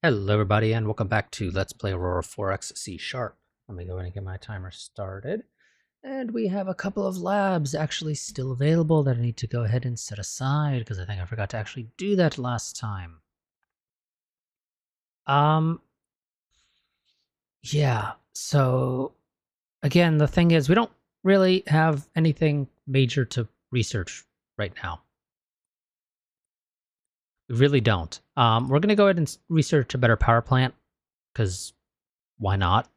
Hello everybody and welcome back to Let's Play Aurora 4X C#. Let me go ahead and get my timer started. And we have a couple of labs actually still available that I need to go ahead and set aside because I think I forgot to actually do that last time. Yeah, so again, the thing is we don't really have anything major to research right now. We really don't. We're going to go ahead and research a better power plant because why not?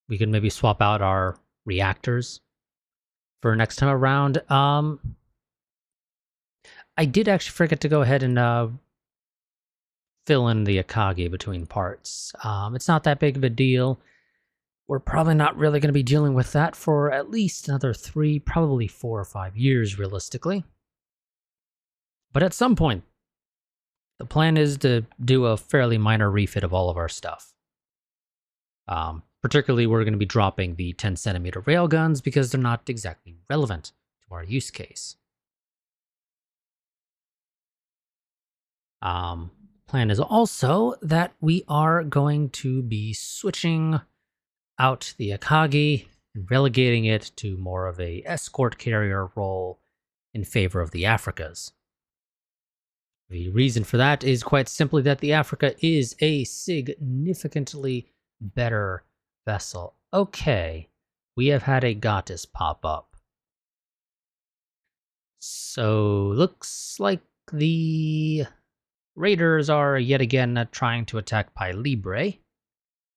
We can maybe swap out our reactors for next time around. I did actually forget to go ahead and fill in the Akagi between parts. It's not that big of a deal. We're probably not really going to be dealing with that for at least another 3, probably 4 or 5 years, realistically. But at some point, the plan is to do a fairly minor refit of all of our stuff. Particularly, we're going to be dropping the 10 centimeter railguns because they're not exactly relevant to our use case. Plan is also that we are going to be switching out the Akagi and relegating it to more of a escort carrier role in favor of the Africas. The reason for that is quite simply that the Africa is a significantly better vessel. Okay, we have had a goddess pop up. So, looks like the raiders are yet again trying to attack Pi Libre.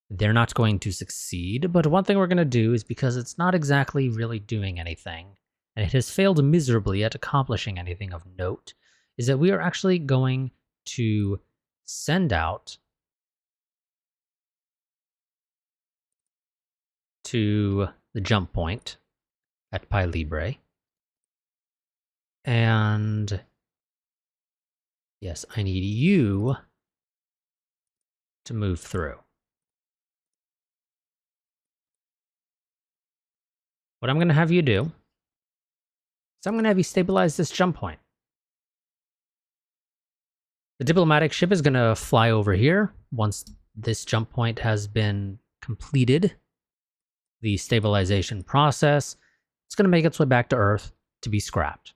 They're not going to succeed, but one thing we're going to do is because it's not exactly really doing anything, and it has failed miserably at accomplishing anything of note, is that we are actually going to send out to the jump point at Pi Libre. And yes, I need you to move through. What I'm going to have you do is I'm going to have you stabilize this jump point. The diplomatic ship is going to fly over here once this jump point has been completed. The stabilization process, it's going to make its way back to Earth to be scrapped.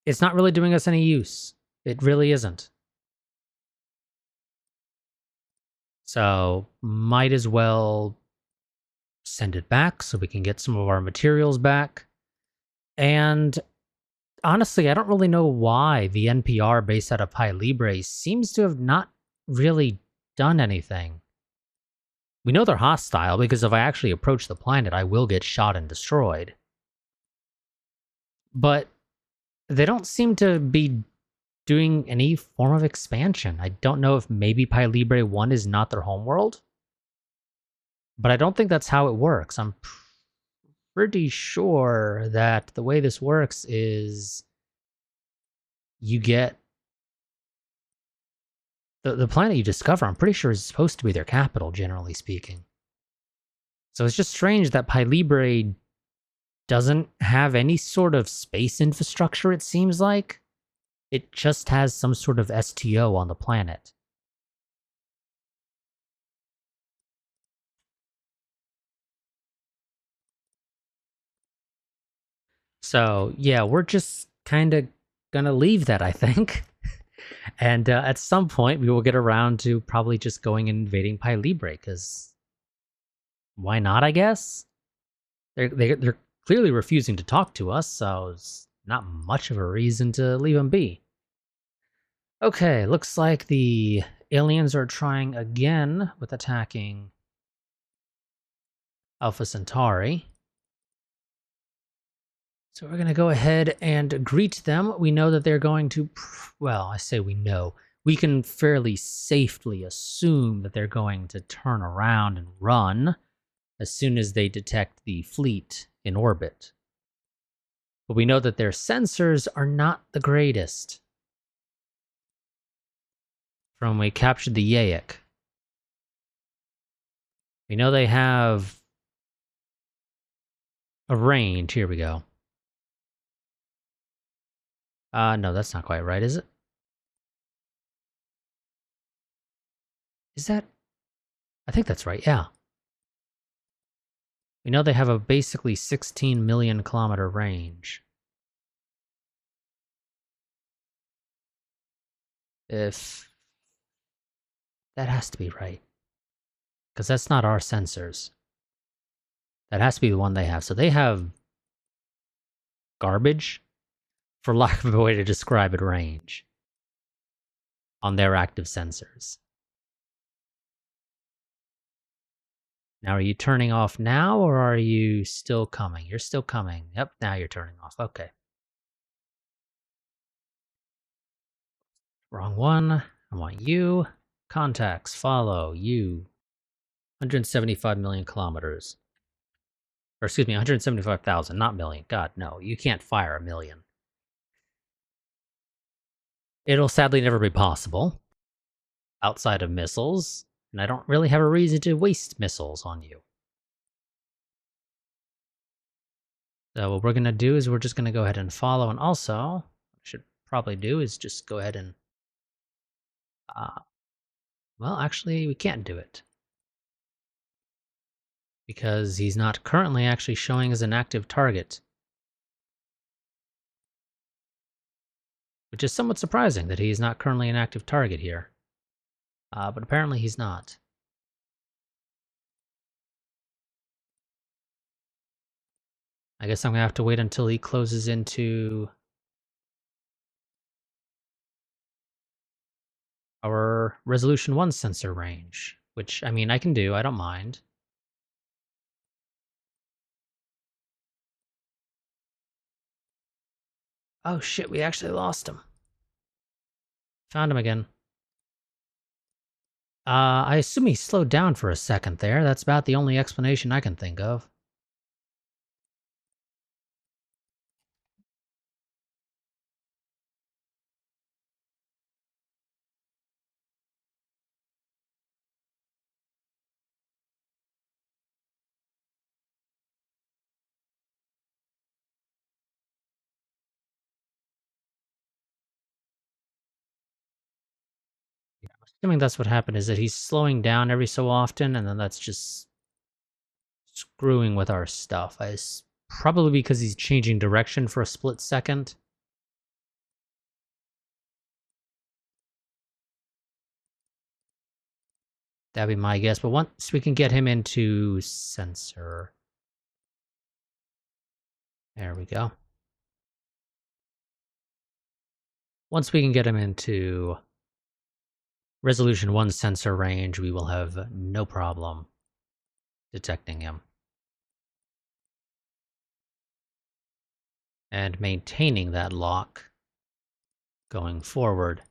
It's not really doing us any use. It really isn't. So, might as well send it back so we can get some of our materials back. And honestly, I don't really know why the NPR based out of Pi Libre seems to have not really done anything. We know they're hostile because if I actually approach the planet, I will get shot and destroyed. But they don't seem to be doing any form of expansion. I don't know if maybe Pi Libre 1 is not their homeworld. But I don't think that's how it works. I'm pretty sure that the way this works is you get the planet you discover, I'm pretty sure is supposed to be their capital, generally speaking. So it's just strange that Pi Libre doesn't have any sort of space infrastructure, it seems like. It just has some sort of STO on the planet. So, yeah, we're just kind of gonna leave that, I think. And at some point, we will get around to probably just going and invading Pi Libre, because why not, I guess? They're clearly refusing to talk to us, so it's not much of a reason to leave them be. Okay, looks like the aliens are trying again with attacking Alpha Centauri. So we're going to go ahead and greet them. We know that they're going to, well, I say we know. We can fairly safely assume that they're going to turn around and run as soon as they detect the fleet in orbit. But we know that their sensors are not the greatest. From when we captured the Yaic, we know they have a range. Here we go. No, that's not quite right, is it? Is that... I think that's right, yeah. We know they have a basically 16 million kilometer range. If... That has to be right. Because that's not our sensors. That has to be the one they have. So they have garbage, for lack of a way to describe it, range on their active sensors. Now, are you turning off now, or are you still coming? You're still coming. Yep, now you're turning off. Okay. Wrong one. I want you. Contacts, follow, you. 175 million kilometers. Or excuse me, 175,000, not million. God, no, you can't fire a million. It'll sadly never be possible outside of missiles, and I don't really have a reason to waste missiles on you. So what we're going to do is we're just going to go ahead and follow, and also, what I should probably do is just go ahead and... well, actually, we can't do it. Because he's not currently actually showing as an active target. Which is somewhat surprising that he's not currently an active target here. But apparently he's not. I guess I'm going to have to wait until he closes into our Resolution 1 sensor range. Which, I mean, I can do. I don't mind. Oh shit, we actually lost him. Found him again. I assume he slowed down for a second there. That's about the only explanation I can think of. Assuming that's what happened, is that he's slowing down every so often, and then that's just screwing with our stuff. Probably because he's changing direction for a split second. That'd be my guess. But once we can get him into sensor... There we go. Once we can get him into Resolution 1 sensor range, we will have no problem detecting him. And maintaining that lock going forward.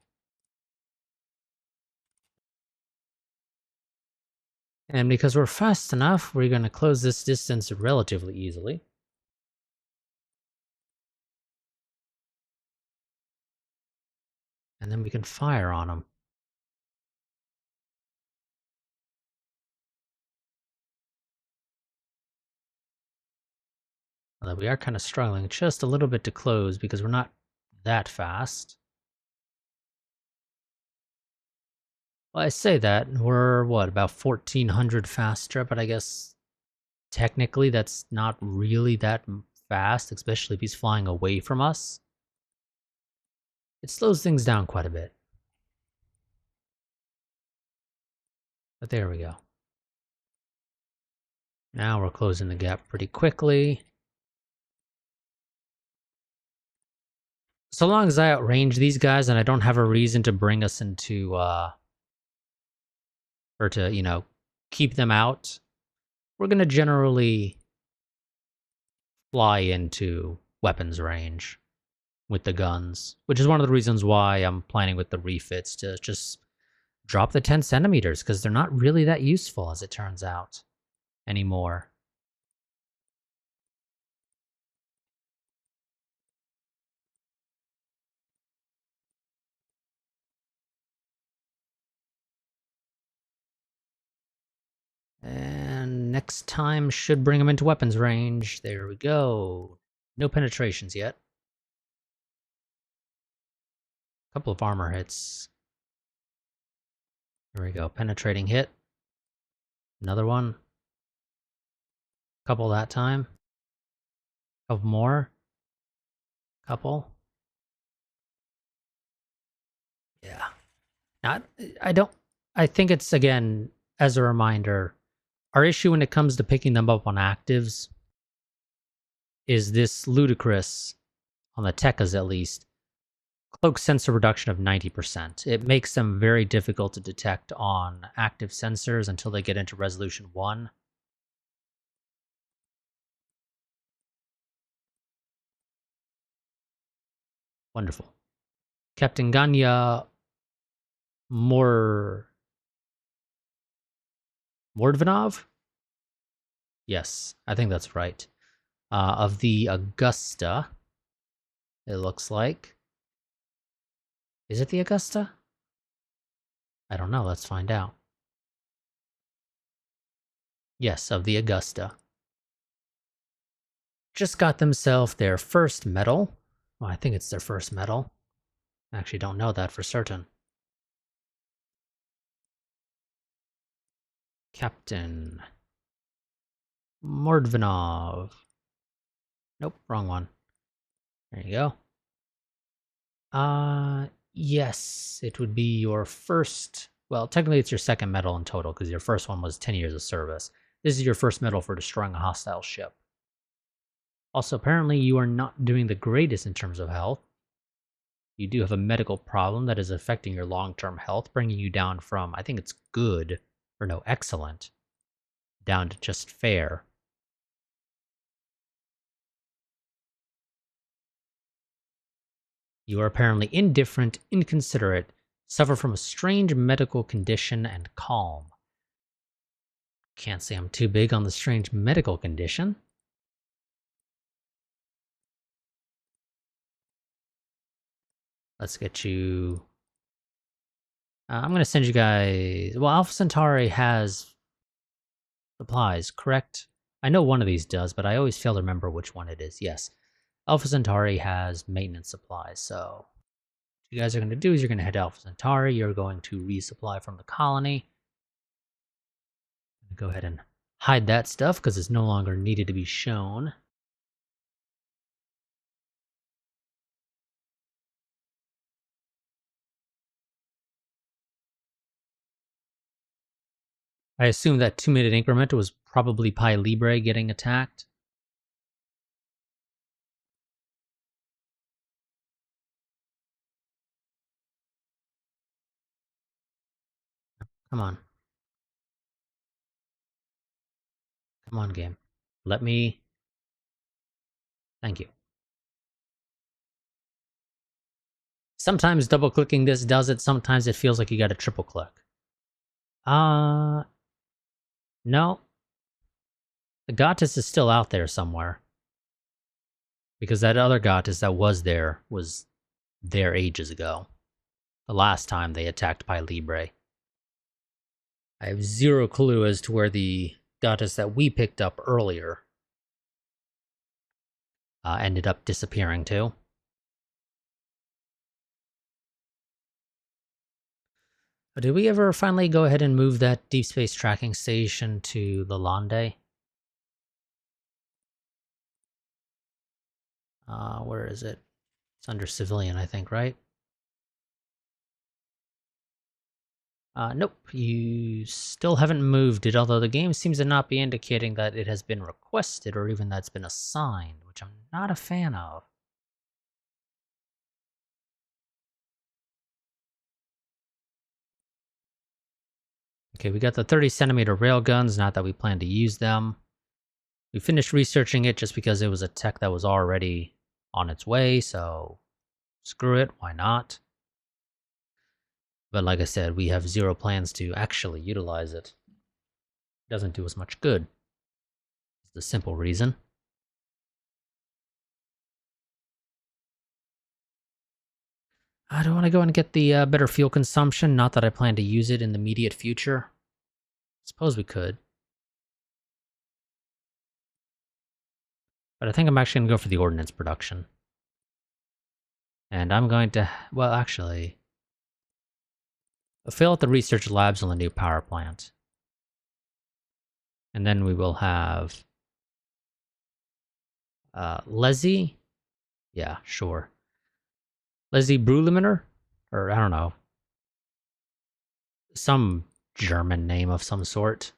And because we're fast enough, we're going to close this distance relatively easily. And then we can fire on him. Although we are kind of struggling just a little bit to close because we're not that fast. Well, I say that, we're, what, about 1,400 faster, but I guess technically that's not really that fast, especially if he's flying away from us. It slows things down quite a bit. But there we go. Now we're closing the gap pretty quickly. So long as I outrange these guys and I don't have a reason to bring us into, or to, you know, keep them out, we're going to generally fly into weapons range with the guns, which is one of the reasons why I'm planning with the refits to just drop the 10 centimeters, because they're not really that useful, as it turns out, anymore. And next time should bring them into weapons range. There we go. No penetrations yet. Couple of armor hits. Here we go. Penetrating hit. Another one. Couple that time. Couple more. Couple. Yeah. Not. I think it's, again, as a reminder, our issue when it comes to picking them up on actives is this ludicrous, on the Tekkas at least, cloak sensor reduction of 90%. It makes them very difficult to detect on active sensors until they get into resolution 1. Wonderful. Captain Ganya Mordvanov? Yes, I think that's right. Of the Augusta, it looks like. Is it the Augusta? I don't know, let's find out. Yes, of the Augusta. Just got themselves their first medal. Well, I think it's their first medal. I actually don't know that for certain. Captain Mordvanov. Nope, wrong one. There you go. Yes, it would be your first. Well, technically it's your second medal in total, because your first one was 10 years of service. This is your first medal for destroying a hostile ship. Also, apparently you are not doing the greatest in terms of health. You do have a medical problem that is affecting your long-term health, bringing you down from, I think it's good, or no, excellent, down to just fair. You are apparently indifferent, inconsiderate, suffer from a strange medical condition, and calm. Can't say I'm too big on the strange medical condition. Let's get you... I'm going to send you guys... Well, Alpha Centauri has supplies, correct? I know one of these does, but I always fail to remember which one it is. Yes. Alpha Centauri has maintenance supplies, so... What you guys are going to do is you're going to head to Alpha Centauri. You're going to resupply from the colony. Go ahead and hide that stuff, because it's no longer needed to be shown. I assume that 2-minute increment was probably Pi Libre getting attacked. Come on. Come on, game. Let me... Thank you. Sometimes double-clicking this does it, sometimes it feels like you gotta triple-click. No. The Goddess is still out there somewhere. Because that other Goddess that was there ages ago. The last time they attacked Pi Libre. I have zero clue as to where the Goddess that we picked up earlier ended up disappearing to. Did we ever finally go ahead and move that deep space tracking station to Lalande? Where is it? It's under civilian, I think, right? Nope, you still haven't moved it, although the game seems to not be indicating that it has been requested or even that's been assigned, which I'm not a fan of. Okay, we got the 30cm railguns, not that we plan to use them. We finished researching it just because it was a tech that was already on its way, so screw it, why not? But like I said, we have zero plans to actually utilize it. It doesn't do us much good. It's the simple reason. I don't want to go and get the better fuel consumption, not that I plan to use it in the immediate future. Suppose we could. But I think I'm actually going to go for the ordnance production. And I'm going to... Well, actually... Fill out the research labs on the new power plant. And then we will have Leslie. Yeah, sure. Leslie Bruliminer? Or I don't know. Some German name of some sort.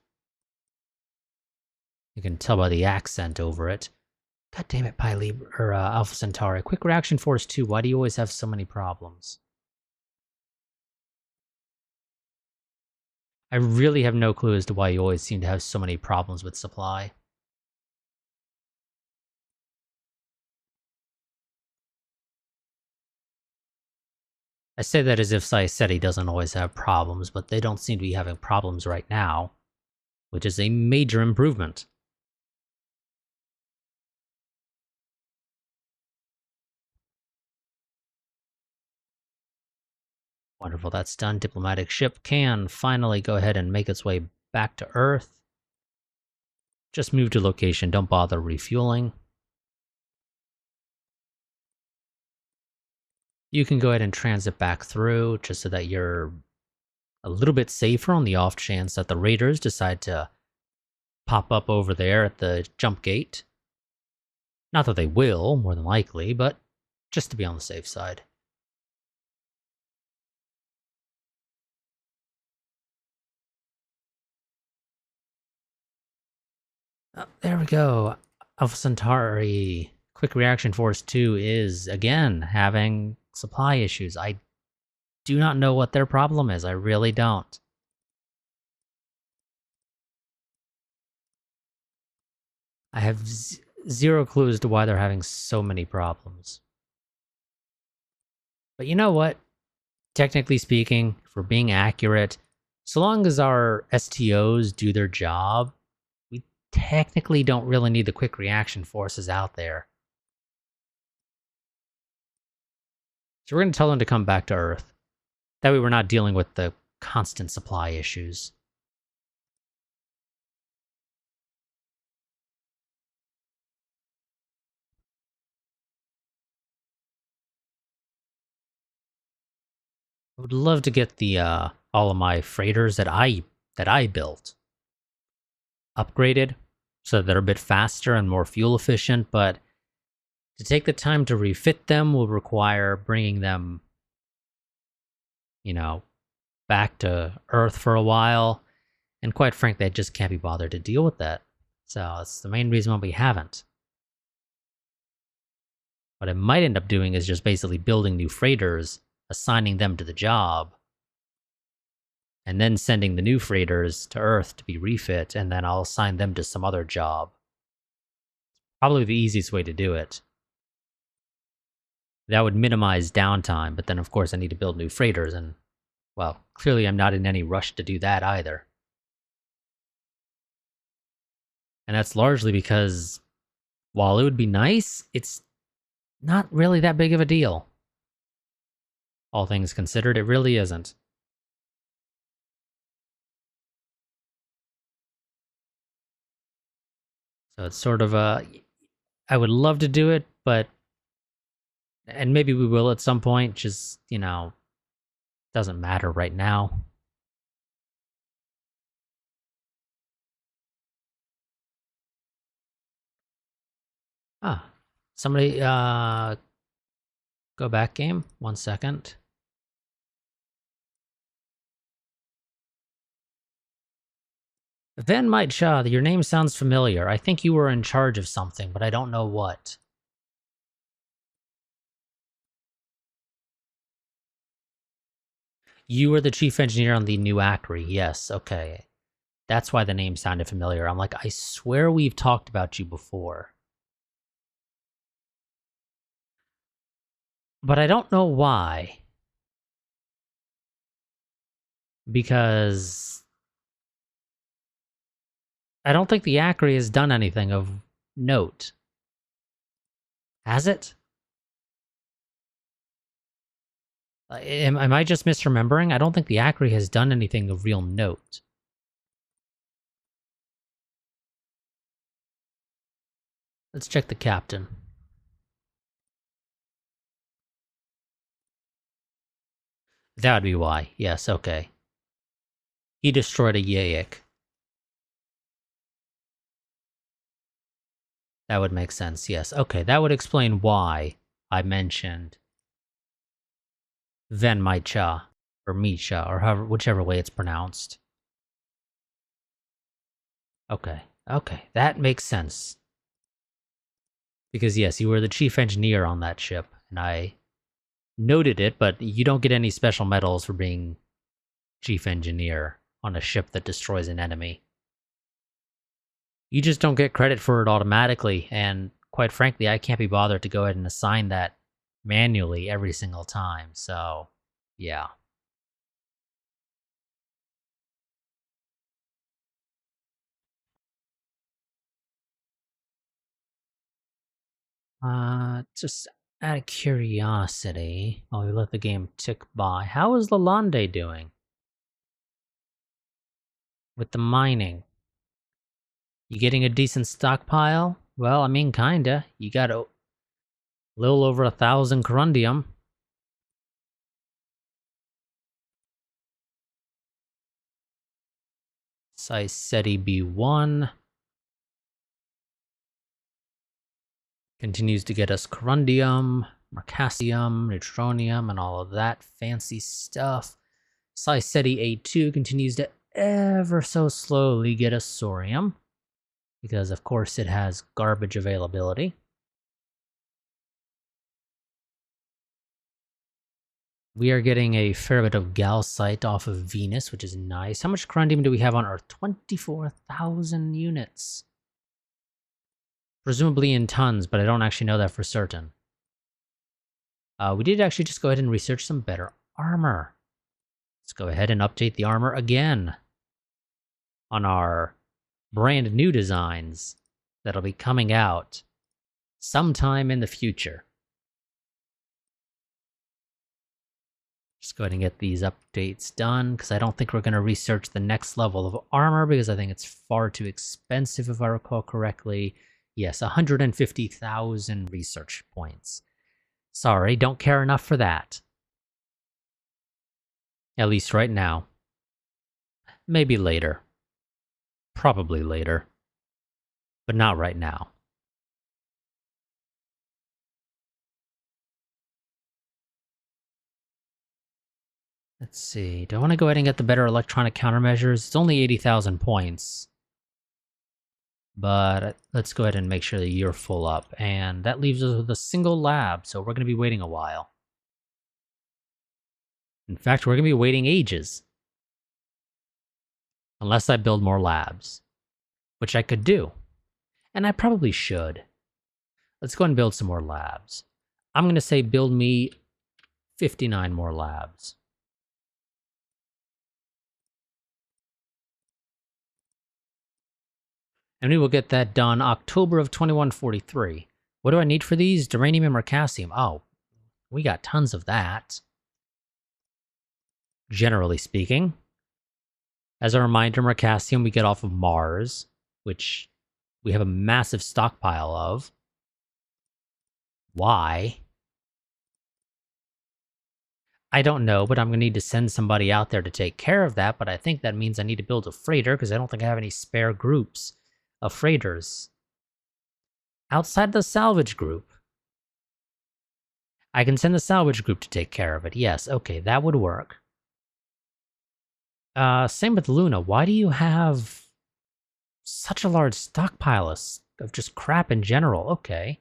You can tell by the accent over it. God damn it, Pi Libra, or Alpha Centauri. Quick reaction force 2. Why do you always have so many problems? I really have no clue as to why you always seem to have so many problems with supply. I say that as if I said he doesn't always have problems, but they don't seem to be having problems right now, which is a major improvement. Wonderful, that's done. Diplomatic ship can finally go ahead and make its way back to Earth. Just move to location, don't bother refueling. You can go ahead and transit back through, just so that you're a little bit safer on the off chance that the raiders decide to pop up over there at the jump gate. Not that they will, more than likely, but just to be on the safe side. Oh, there we go. Alpha Centauri Quick Reaction Force 2 is, again, having supply issues. I do not know what their problem is. I really don't. I have zero clue as to why they're having so many problems. But you know what? Technically speaking, if we're being accurate, so long as our STOs do their job, we technically don't really need the quick reaction forces out there. So we're going to tell them to come back to Earth. That way we're not dealing with the constant supply issues. I would love to get the all of my freighters that I built upgraded so that they're a bit faster and more fuel efficient, but to take the time to refit them will require bringing them, back to Earth for a while, and quite frankly, I just can't be bothered to deal with that. So that's the main reason why we haven't. What I might end up doing is just basically building new freighters, assigning them to the job, and then sending the new freighters to Earth to be refit, and then I'll assign them to some other job. Probably the easiest way to do it. That would minimize downtime, but then of course I need to build new freighters, and, well, clearly I'm not in any rush to do that either. And that's largely because, while it would be nice, it's not really that big of a deal. All things considered, it really isn't. So it's sort of I would love to do it, but, and maybe we will at some point, just, doesn't matter right now. Ah, somebody, go back game, 1 second. Van Might Shaw, your name sounds familiar. I think you were in charge of something, but I don't know what. You were the chief engineer on the new Acri, yes, okay. That's why the name sounded familiar. I'm like, I swear we've talked about you before. But I don't know why. Because I don't think the Acri has done anything of note. Has it? Am I just misremembering? I don't think the Acri has done anything of real note. Let's check the captain. That would be why. Yes, okay. He destroyed a Yayik. That would make sense, yes. Okay, that would explain why I mentioned Venmaicha, or Micha, or however, whichever way it's pronounced. Okay, that makes sense. Because yes, you were the chief engineer on that ship, and I noted it, but you don't get any special medals for being chief engineer on a ship that destroys an enemy. You just don't get credit for it automatically, and quite frankly, I can't be bothered to go ahead and assign that manually every single time, so yeah. Just out of curiosity, while we let the game tick by, how is Lalande doing with the mining? You getting a decent stockpile? Well, I mean, kinda. You got a little over 1,000 corundium. Siceti B1 continues to get us corundium, mercasium, neutronium, and all of that fancy stuff. Siceti A2 continues to ever so slowly get us sorium, because of course it has garbage availability. We are getting a fair bit of galsite off of Venus, which is nice. How much corundium do we have on Earth? 24,000 units. Presumably in tons, but I don't actually know that for certain. We did actually just go ahead and research some better armor. Let's go ahead and update the armor again on our brand new designs that'll be coming out sometime in the future. Just go ahead and get these updates done, because I don't think we're going to research the next level of armor, because I think it's far too expensive, if I recall correctly. Yes, 150,000 research points. Sorry, don't care enough for that. At least right now. Maybe later. Probably later. But not right now. Let's see. Do I want to go ahead and get the better electronic countermeasures? It's only 80,000 points. But let's go ahead and make sure that you're full up. And that leaves us with a single lab, so we're going to be waiting a while. In fact, we're going to be waiting ages. Unless I build more labs. Which I could do. And I probably should. Let's go and build some more labs. I'm going to say build me 59 more labs. And we will get that done October of 2143. What do I need for these? Duranium and mercasium. Oh, we got tons of that. Generally speaking. As a reminder, mercasium we get off of Mars, which we have a massive stockpile of. Why? I don't know, but I'm going to need to send somebody out there to take care of that, but I think that means I need to build a freighter, because I don't think I have any spare groups of freighters. Outside the salvage group. I can send the salvage group to take care of it. Yes, okay, that would work. Same with Luna. Why do you have such a large stockpile of just crap in general? Okay.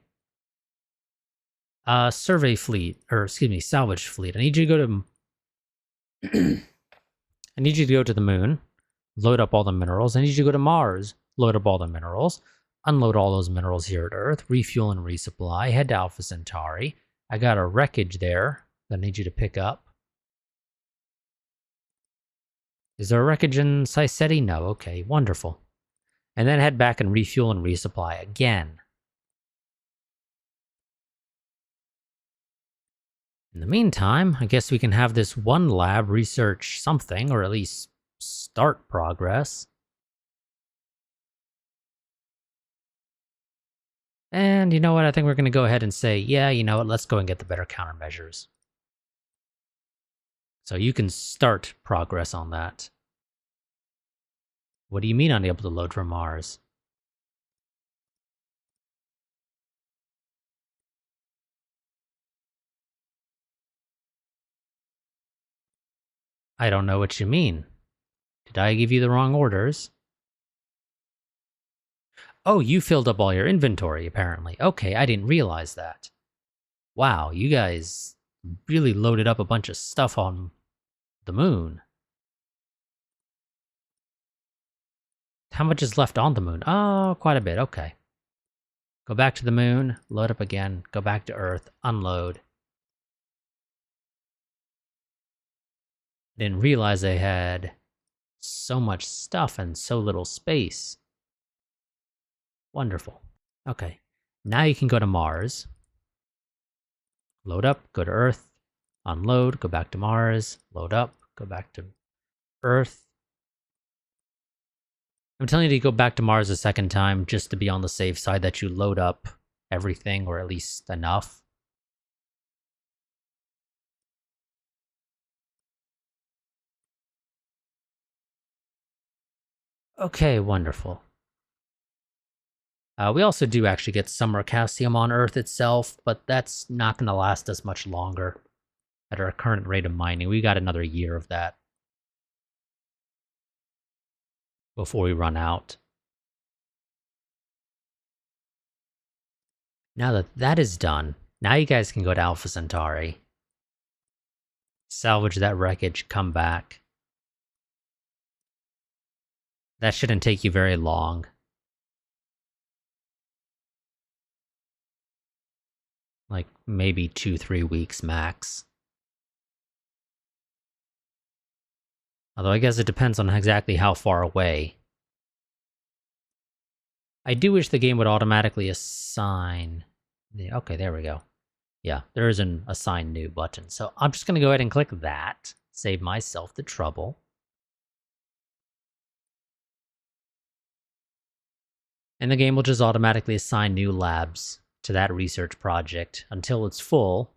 Survey fleet, or excuse me, salvage fleet. I need you to go to... I need you to go to the moon, load up all the minerals. I need you to go to Mars, load up all the minerals, unload all those minerals here at Earth, refuel and resupply, head to Alpha Centauri. I got a wreckage there that I need you to pick up. Is there a wreckage in Siceti? No, okay, wonderful. And then head back and refuel and resupply again. In the meantime, I guess we can have this one lab research something, or at least start progress. And you know what? I think we're going to go ahead and say, yeah, you know what? Let's go and get the better countermeasures. So you can start progress on that. What do you mean unable to load from Mars? I don't know what you mean. Did I give you the wrong orders? Oh, you filled up all your inventory, apparently. Okay, I didn't realize that. Wow, you guys really loaded up a bunch of stuff on the moon. How much is left on the moon? Oh, quite a bit. Okay. Go back to the moon, load up again, go back to Earth, unload. Didn't realize they had so much stuff and so little space. Wonderful. Okay. Now you can go to Mars. Load up, go to Earth, unload, go back to Mars, load up, go back to Earth. I'm telling you to go back to Mars a second time just to be on the safe side that you load up everything, or at least enough. Okay, wonderful. We also do actually get summer calcium on Earth itself, but that's not going to last us much longer. At our current rate of mining, we got another year of that before we run out. Now that that is done, now you guys can go to Alpha Centauri. Salvage that wreckage, come back. That shouldn't take you very long. Like, maybe 2-3 weeks max. Although I guess it depends on exactly how far away. I do wish the game would automatically assign... Okay, there we go. Yeah, there is an assign new button. So I'm just going to go ahead and click that. Save myself the trouble. And the game will just automatically assign new labs to that research project until it's full.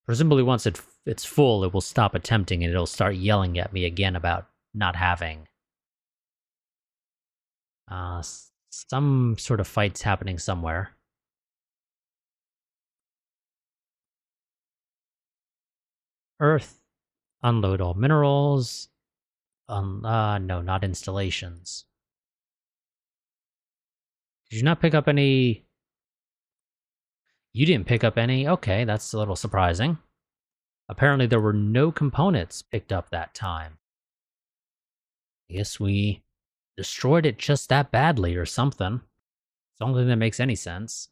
Presumably once it's full, it will stop attempting and it'll start yelling at me again about not having. Some sort of fight's happening somewhere. Earth, unload all minerals. No, not installations. Did you not pick up any? You didn't pick up any? Okay, that's a little surprising. Apparently there were no components picked up that time. I guess we destroyed it just that badly or something. It's the only thing that makes any sense.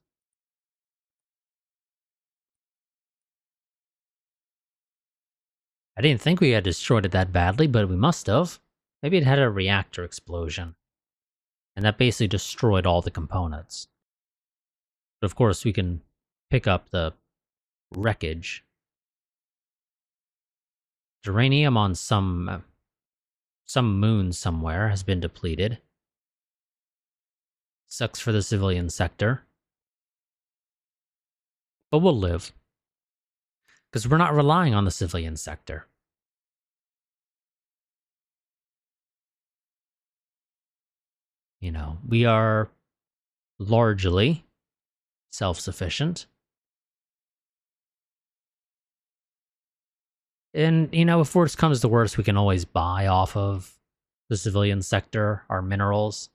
I didn't think we had destroyed it that badly, but we must have. Maybe it had a reactor explosion. And that basically destroyed all the components. But of course, we can pick up the wreckage. Uranium on some moon somewhere has been depleted. Sucks for the civilian sector. But we'll live. Because we're not relying on the civilian sector. You know, we are largely self-sufficient. And, you know, if worst comes to worst, we can always buy off of the civilian sector our minerals.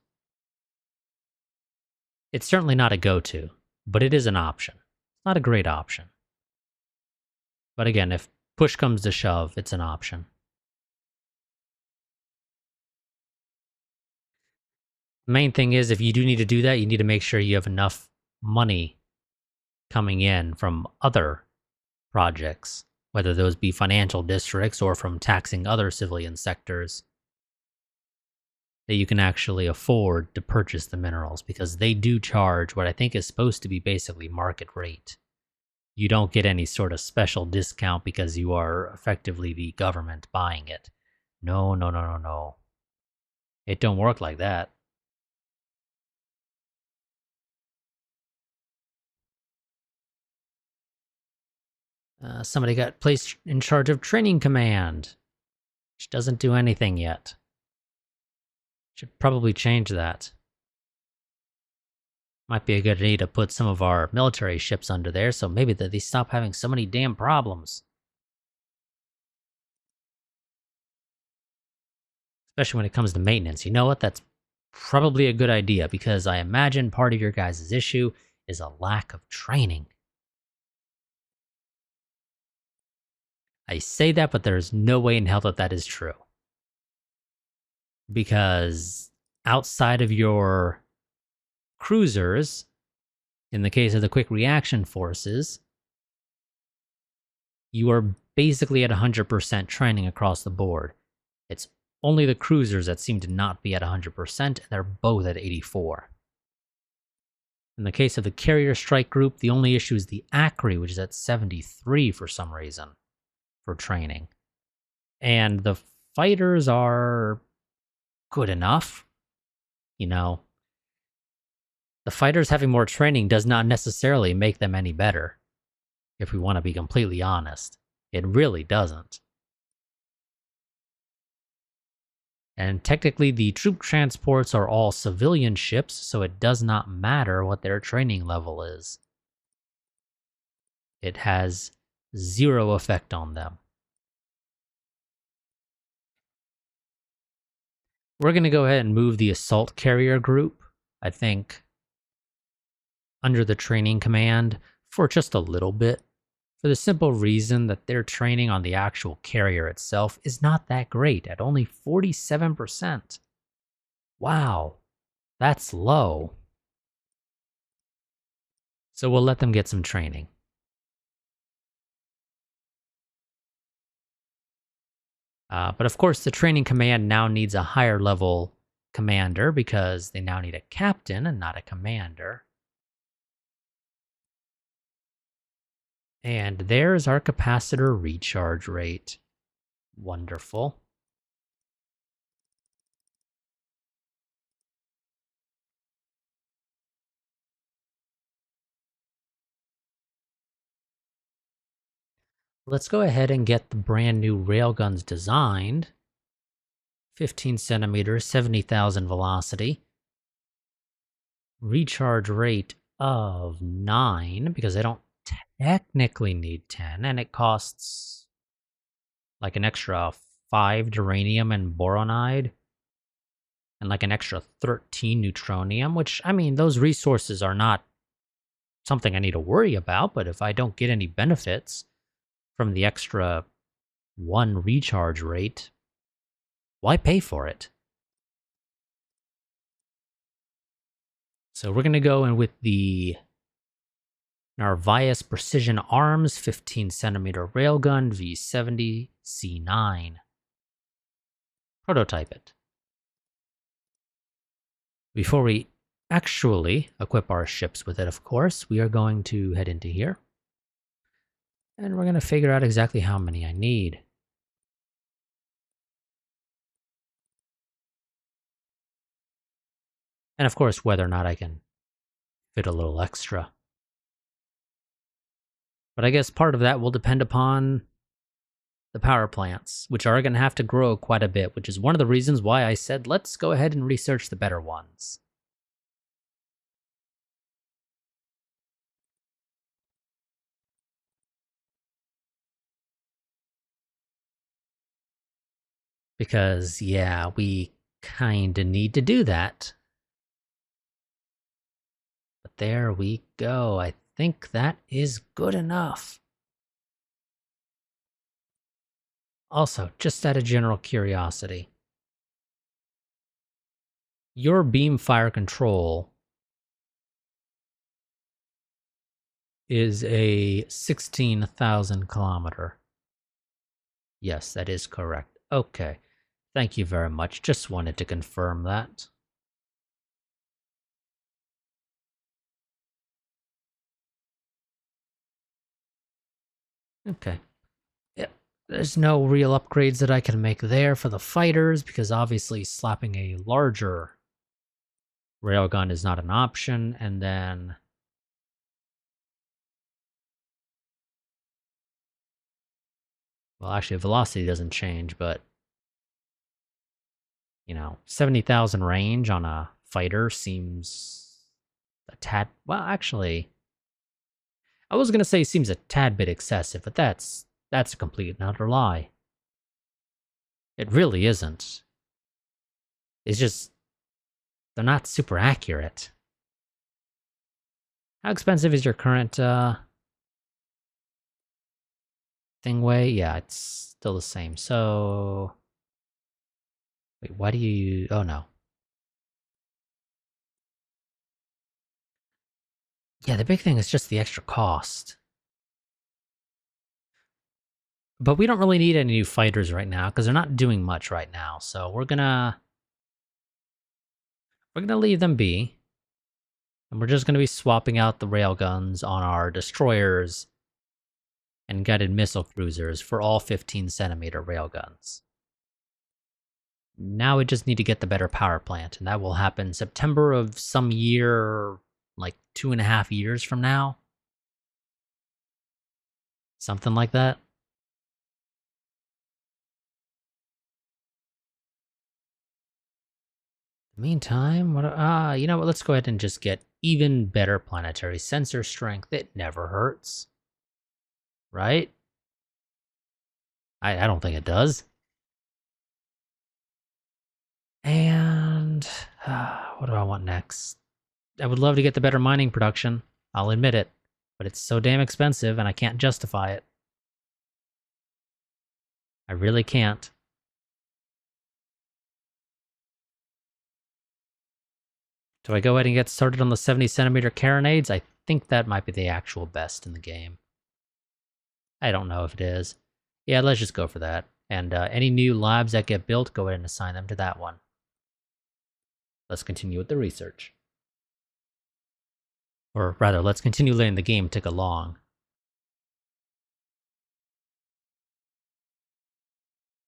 It's certainly not a go-to, but it is an option. It's not a great option. But again, if push comes to shove, it's an option. The main thing is, if you do need to do that, you need to make sure you have enough money coming in from other projects, whether those be financial districts or from taxing other civilian sectors, that you can actually afford to purchase the minerals, because they do charge what I think is supposed to be basically market rate. You don't get any sort of special discount because you are effectively the government buying it. No, no, no, no, no. It don't work like that. Somebody got placed in charge of training command. which doesn't do anything yet. Should probably change that. Might be a good idea to put some of our military ships under there, so maybe that they stop having so many damn problems. Especially when it comes to maintenance. You know what? That's probably a good idea, because I imagine part of your guys' issue is a lack of training. I say that, but there's no way in hell that that is true. Because outside of your cruisers, in the case of the quick reaction forces, you are basically at 100% training across the board. It's only the cruisers that seem to not be at 100%, and they're both at 84. In the case of the carrier strike group, the only issue is the Acri, which is at 73 for some reason for training. And the fighters are good enough. You know, the fighters having more training does not necessarily make them any better, if we want to be completely honest. It really doesn't. And technically, the troop transports are all civilian ships, so it does not matter what their training level is. It has zero effect on them. We're going to go ahead and move the assault carrier group, I think, under the training command for just a little bit, for the simple reason that their training on the actual carrier itself is not that great, at only 47%. Wow, that's low. So we'll let them get some training. But of course, the training command now needs a higher level commander, because they now need a captain and not a commander. And there's our capacitor recharge rate. Wonderful. Let's go ahead and get the brand new railguns designed. 15 centimeters, 70,000 velocity. Recharge rate of 9, because they don't technically need 10, and it costs like an extra 5 duranium and boronide, and like an extra 13 neutronium, which, I mean, those resources are not something I need to worry about, but if I don't get any benefits from the extra 1 recharge rate, why pay for it? So we're going to go in with the Narvaez Precision Arms 15 centimeter railgun V70 C9. Prototype it. Before we actually equip our ships with it, of course, we are going to head into here. And we're going to figure out exactly how many I need. And of course, whether or not I can fit a little extra. But I guess part of that will depend upon the power plants, which are going to have to grow quite a bit, which is one of the reasons why I said, let's go ahead and research the better ones. Because, yeah, we kind of need to do that. But there we go. I think that is good enough. Also, just out of general curiosity, your beam fire control is a 16,000 kilometer. Yes, that is correct. Okay. Thank you very much. Just wanted to confirm that. Okay. Yep. There's no real upgrades that I can make there for the fighters, because obviously slapping a larger railgun is not an option. And then well, actually velocity doesn't change, but 70,000 range on a fighter seems a tad. Well, actually, I was gonna say seems a tad bit excessive, but that's a complete and utter lie. It really isn't. It's just they're not super accurate. How expensive is your current thing weigh? Yeah, it's still the same. So wait, why do you? Oh no. Yeah, the big thing is just the extra cost. But we don't really need any new fighters right now because they're not doing much right now. So we're gonna leave them be, and we're just gonna be swapping out the railguns on our destroyers and guided missile cruisers for all 15-centimeter railguns. Now we just need to get the better power plant, and that will happen September of some year, like 2.5 years from now. Something like that. Meantime, you know what? Let's go ahead and just get even better planetary sensor strength. It never hurts, right? I don't think it does. And what do I want next? I would love to get the better mining production. I'll admit it, but it's so damn expensive, and I can't justify it. I really can't. Do I go ahead and get started on the 70-centimeter carronades? I think that might be the actual best in the game. I don't know if it is. Yeah, let's just go for that. And any new labs that get built, go ahead and assign them to that one. Let's continue with the research. Or rather, let's continue letting the game tick along.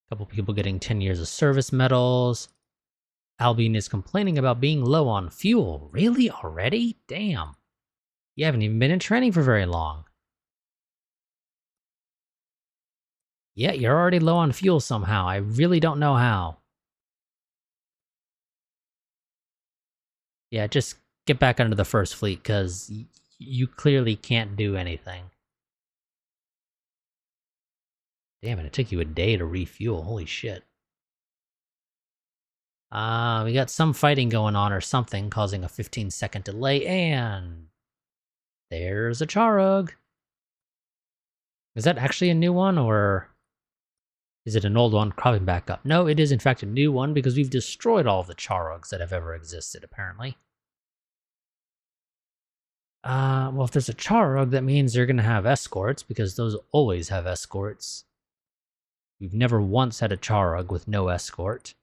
A couple people getting 10 years of service medals. Albion is complaining about being low on fuel. Really? Already? Damn. You haven't even been in training for very long. Yeah, you're already low on fuel somehow. I really don't know how. Yeah, just get back under the first fleet, because you clearly can't do anything. Damn it took you a day to refuel. Holy shit. We got some fighting going on or something, causing a 15-second delay, and there's a Charug. Is that actually a new one, or is it an old one cropping back up? No, it is in fact a new one, because we've destroyed all of the Charugs that have ever existed, apparently. Well, if there's a Charug, that means they're going to have escorts, because those always have escorts. We've never once had a Charug with no escort.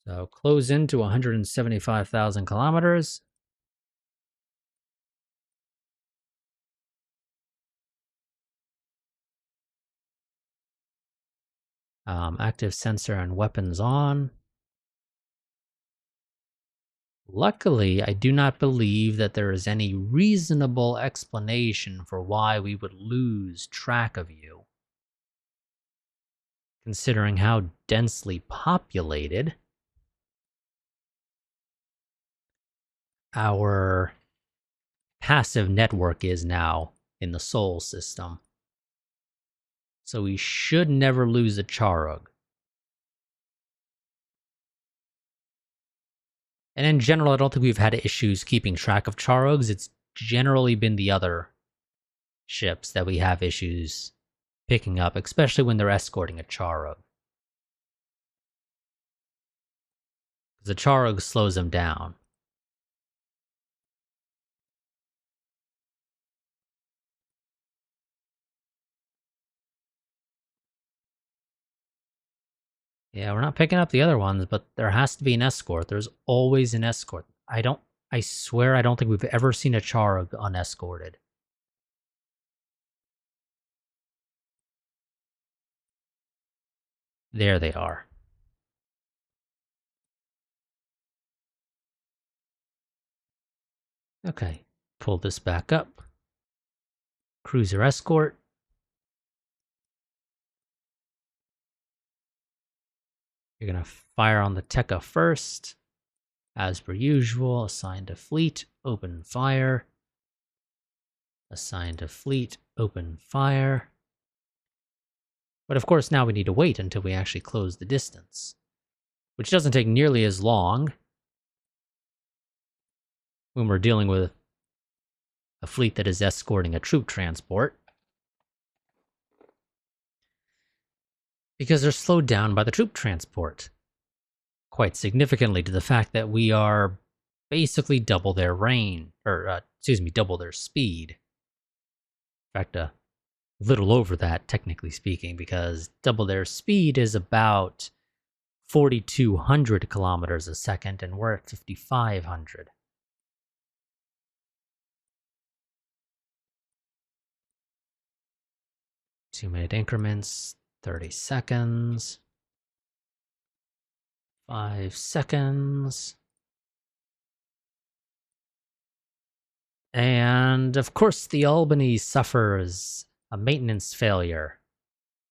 So close into 175,000 kilometers. Active sensor and weapons on. Luckily, I do not believe that there is any reasonable explanation for why we would lose track of you, considering how densely populated our passive network is now in the Sol system. So we should never lose a Charug. And in general, I don't think we've had issues keeping track of Charugs. It's generally been the other ships that we have issues picking up, especially when they're escorting a Charug. Because the Charug slows them down. Yeah, we're not picking up the other ones, but there has to be an escort. There's always an escort. I swear I don't think we've ever seen a Charug unescorted. There they are. Okay, pull this back up. Cruiser escort. You're going to fire on the Tekka first. As per usual, assign to fleet, open fire. Assign to fleet, open fire. But of course, now we need to wait until we actually close the distance, which doesn't take nearly as long when we're dealing with a fleet that is escorting a troop transport, because they're slowed down by the troop transport quite significantly, to the fact that we are basically double their range, or double their speed. In fact, a little over that, technically speaking, because double their speed is about 4,200 kilometers a second, and we're at 5,500. Two-minute increments, 30 seconds, 5 seconds. And of course, the Albany suffers a maintenance failure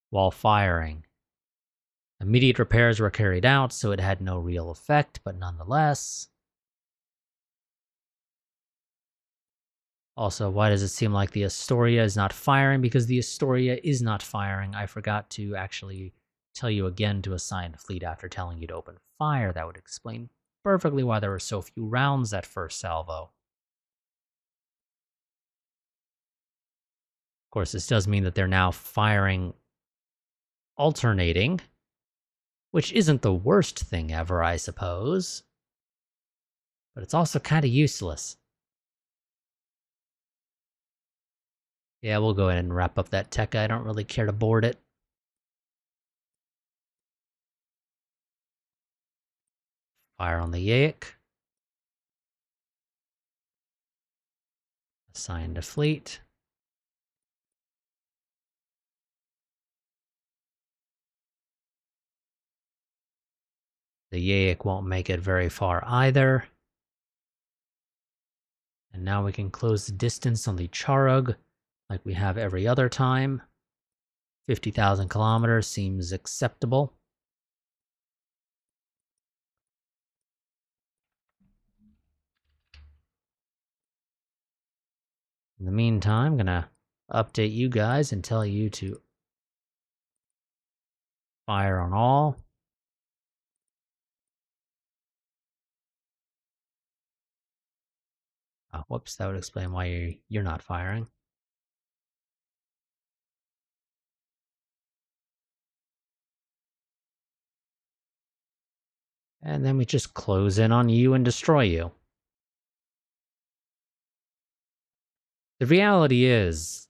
while firing. Immediate repairs were carried out, so it had no real effect, but nonetheless. Also, why does it seem like the Astoria is not firing? Because the Astoria is not firing. I forgot to actually tell you again to assign fleet after telling you to open fire. That would explain perfectly why there were so few rounds that first salvo. Of course, this does mean that they're now firing alternating, which isn't the worst thing ever, I suppose. But it's also kind of useless. Yeah, we'll go ahead and wrap up that Tekka. I don't really care to board it. Fire on the Yaik. Assign to fleet. The Yaik won't make it very far either. And now we can close the distance on the Charug like we have every other time. 50,000 kilometers seems acceptable. In the meantime, I'm going to update you guys and tell you to fire on all. Oh, whoops, that would explain why you're not firing. And then we just close in on you and destroy you. The reality is,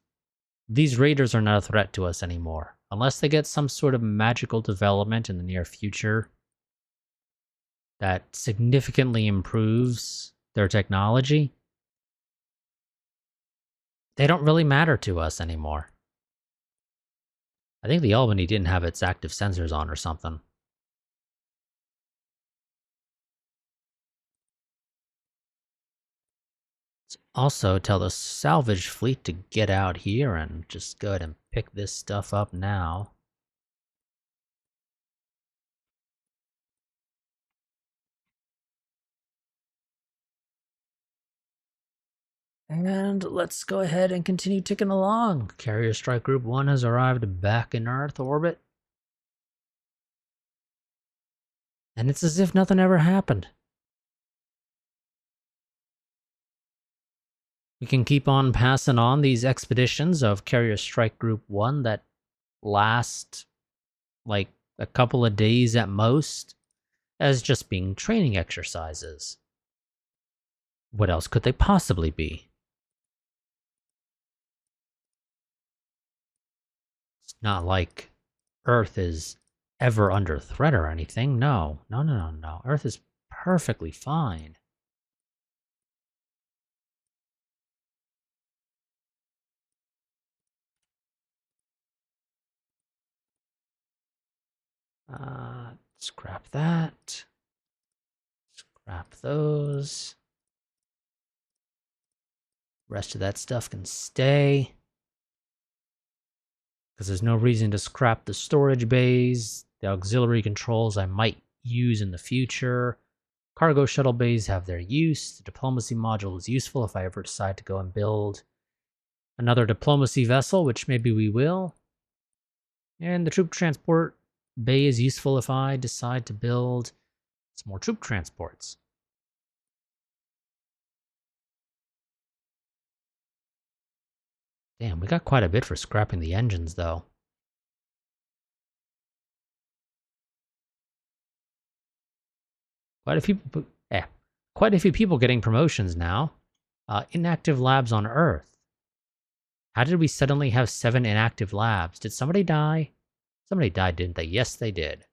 these raiders are not a threat to us anymore. Unless they get some sort of magical development in the near future that significantly improves their technology, they don't really matter to us anymore. I think the Albany didn't have its active sensors on or something. Let's also tell the salvage fleet to get out here and just go ahead and pick this stuff up now. And let's go ahead and continue ticking along. Carrier Strike Group 1 has arrived back in Earth orbit. And it's as if nothing ever happened. We can keep on passing on these expeditions of Carrier Strike Group 1 that last like a couple of days at most as just being training exercises. What else could they possibly be? It's not like Earth is ever under threat or anything. No. Earth is perfectly fine. Scrap that. Scrap those. Rest of that stuff can stay, because there's no reason to scrap the storage bays. The auxiliary controls I might use in the future. Cargo shuttle bays have their use. The diplomacy module is useful if I ever decide to go and build another diplomacy vessel, which maybe we will. And the troop transport bay is useful if I decide to build some more troop transports. Damn, we got quite a bit for scrapping the engines, though. Quite a few people getting promotions now. Inactive labs on Earth. How did we suddenly have 7 inactive labs? Did somebody die? Somebody died, didn't they? Yes, they did.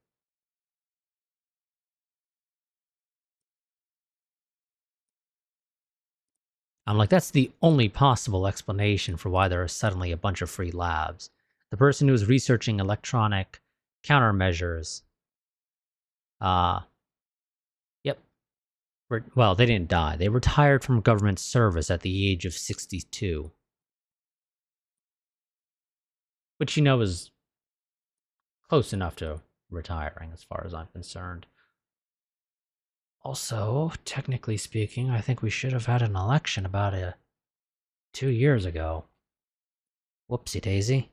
I'm like, that's the only possible explanation for why there are suddenly a bunch of free labs. The person who was researching electronic countermeasures, yep. Well, they didn't die. They retired from government service at the age of 62. Which, you know, is close enough to retiring as far as I'm concerned. Also, technically speaking, I think we should have had an election about 2 years ago. Whoopsie daisy.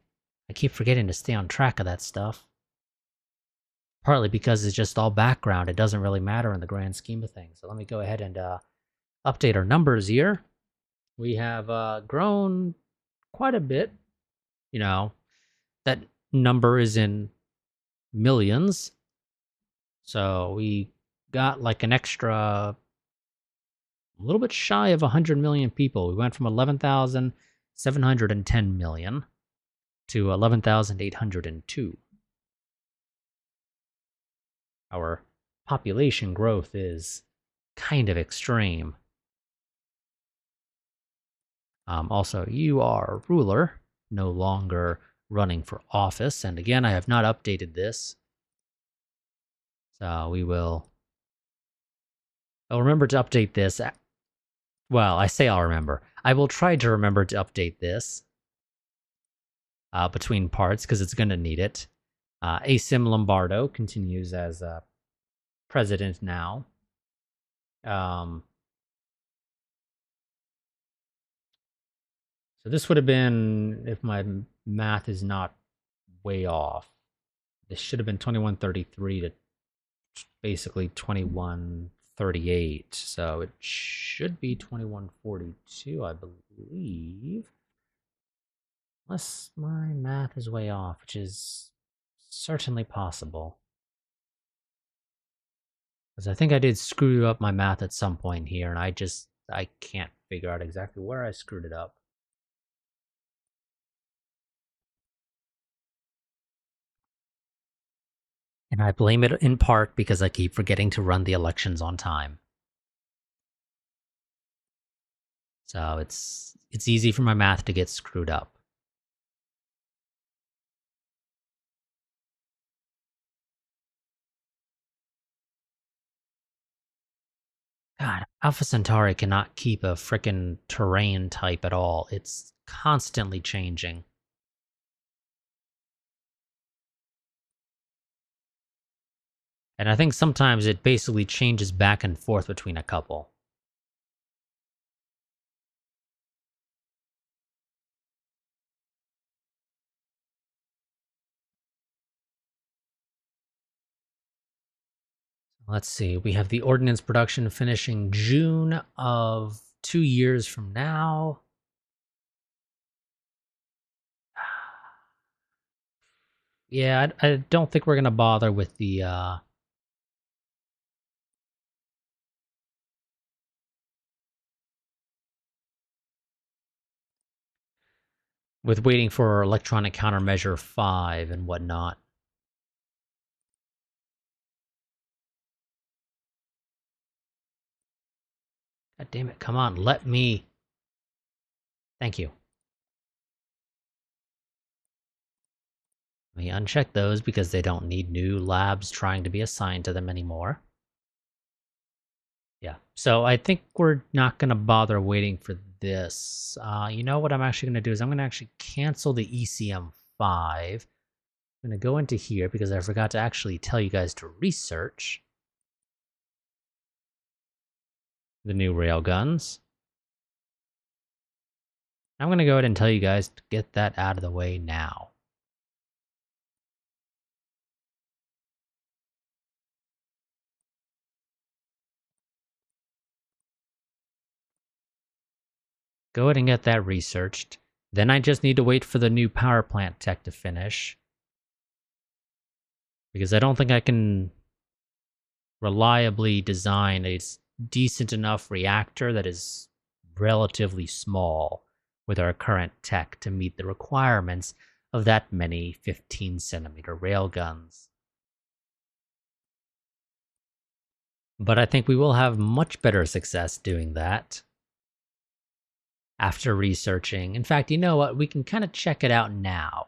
I keep forgetting to stay on track of that stuff. Partly because it's just all background. It doesn't really matter in the grand scheme of things. So let me go ahead and update our numbers here. We have grown quite a bit. You know, that number is in millions. So we got like an extra, a little bit shy of 100 million people. We went from 11,710 million to 11,802. Our population growth is kind of extreme. Also, you are ruler, no longer running for office. And again, I have not updated this. So we will... I'll remember to update this. Well, I say I'll remember. I will try to remember to update this between parts, because it's going to need it. Asim Lombardo continues as president now. So this would have been, if my math is not way off, this should have been 2133 to basically 2138. So it should be 2142, I believe. Unless my math is way off, which is certainly possible. Because I think I did screw up my math at some point here, and I can't figure out exactly where I screwed it up. And I blame it in part because I keep forgetting to run the elections on time. So it's easy for my math to get screwed up. God, Alpha Centauri cannot keep a frickin' terrain type at all. It's constantly changing. And I think sometimes it basically changes back and forth between a couple. Let's see, we have the ordnance production finishing June of 2 years from now. Yeah, I don't think we're going to bother with the... with waiting for electronic countermeasure 5 and whatnot. God damn it, come on, let me... Thank you. Let me uncheck those because they don't need new labs trying to be assigned to them anymore. Yeah, so I think we're not going to bother waiting for this. You know what I'm actually going to do is I'm going to actually cancel the ECM5. I'm going to go into here because I forgot to actually tell you guys to research the new railguns. I'm going to go ahead and tell you guys to get that out of the way now. Go ahead and get that researched. Then I just need to wait for the new power plant tech to finish. Because I don't think I can reliably design a decent enough reactor that is relatively small with our current tech to meet the requirements of that many 15-centimeter railguns. But I think we will have much better success doing that after researching. In fact, you know what? We can kind of check it out now.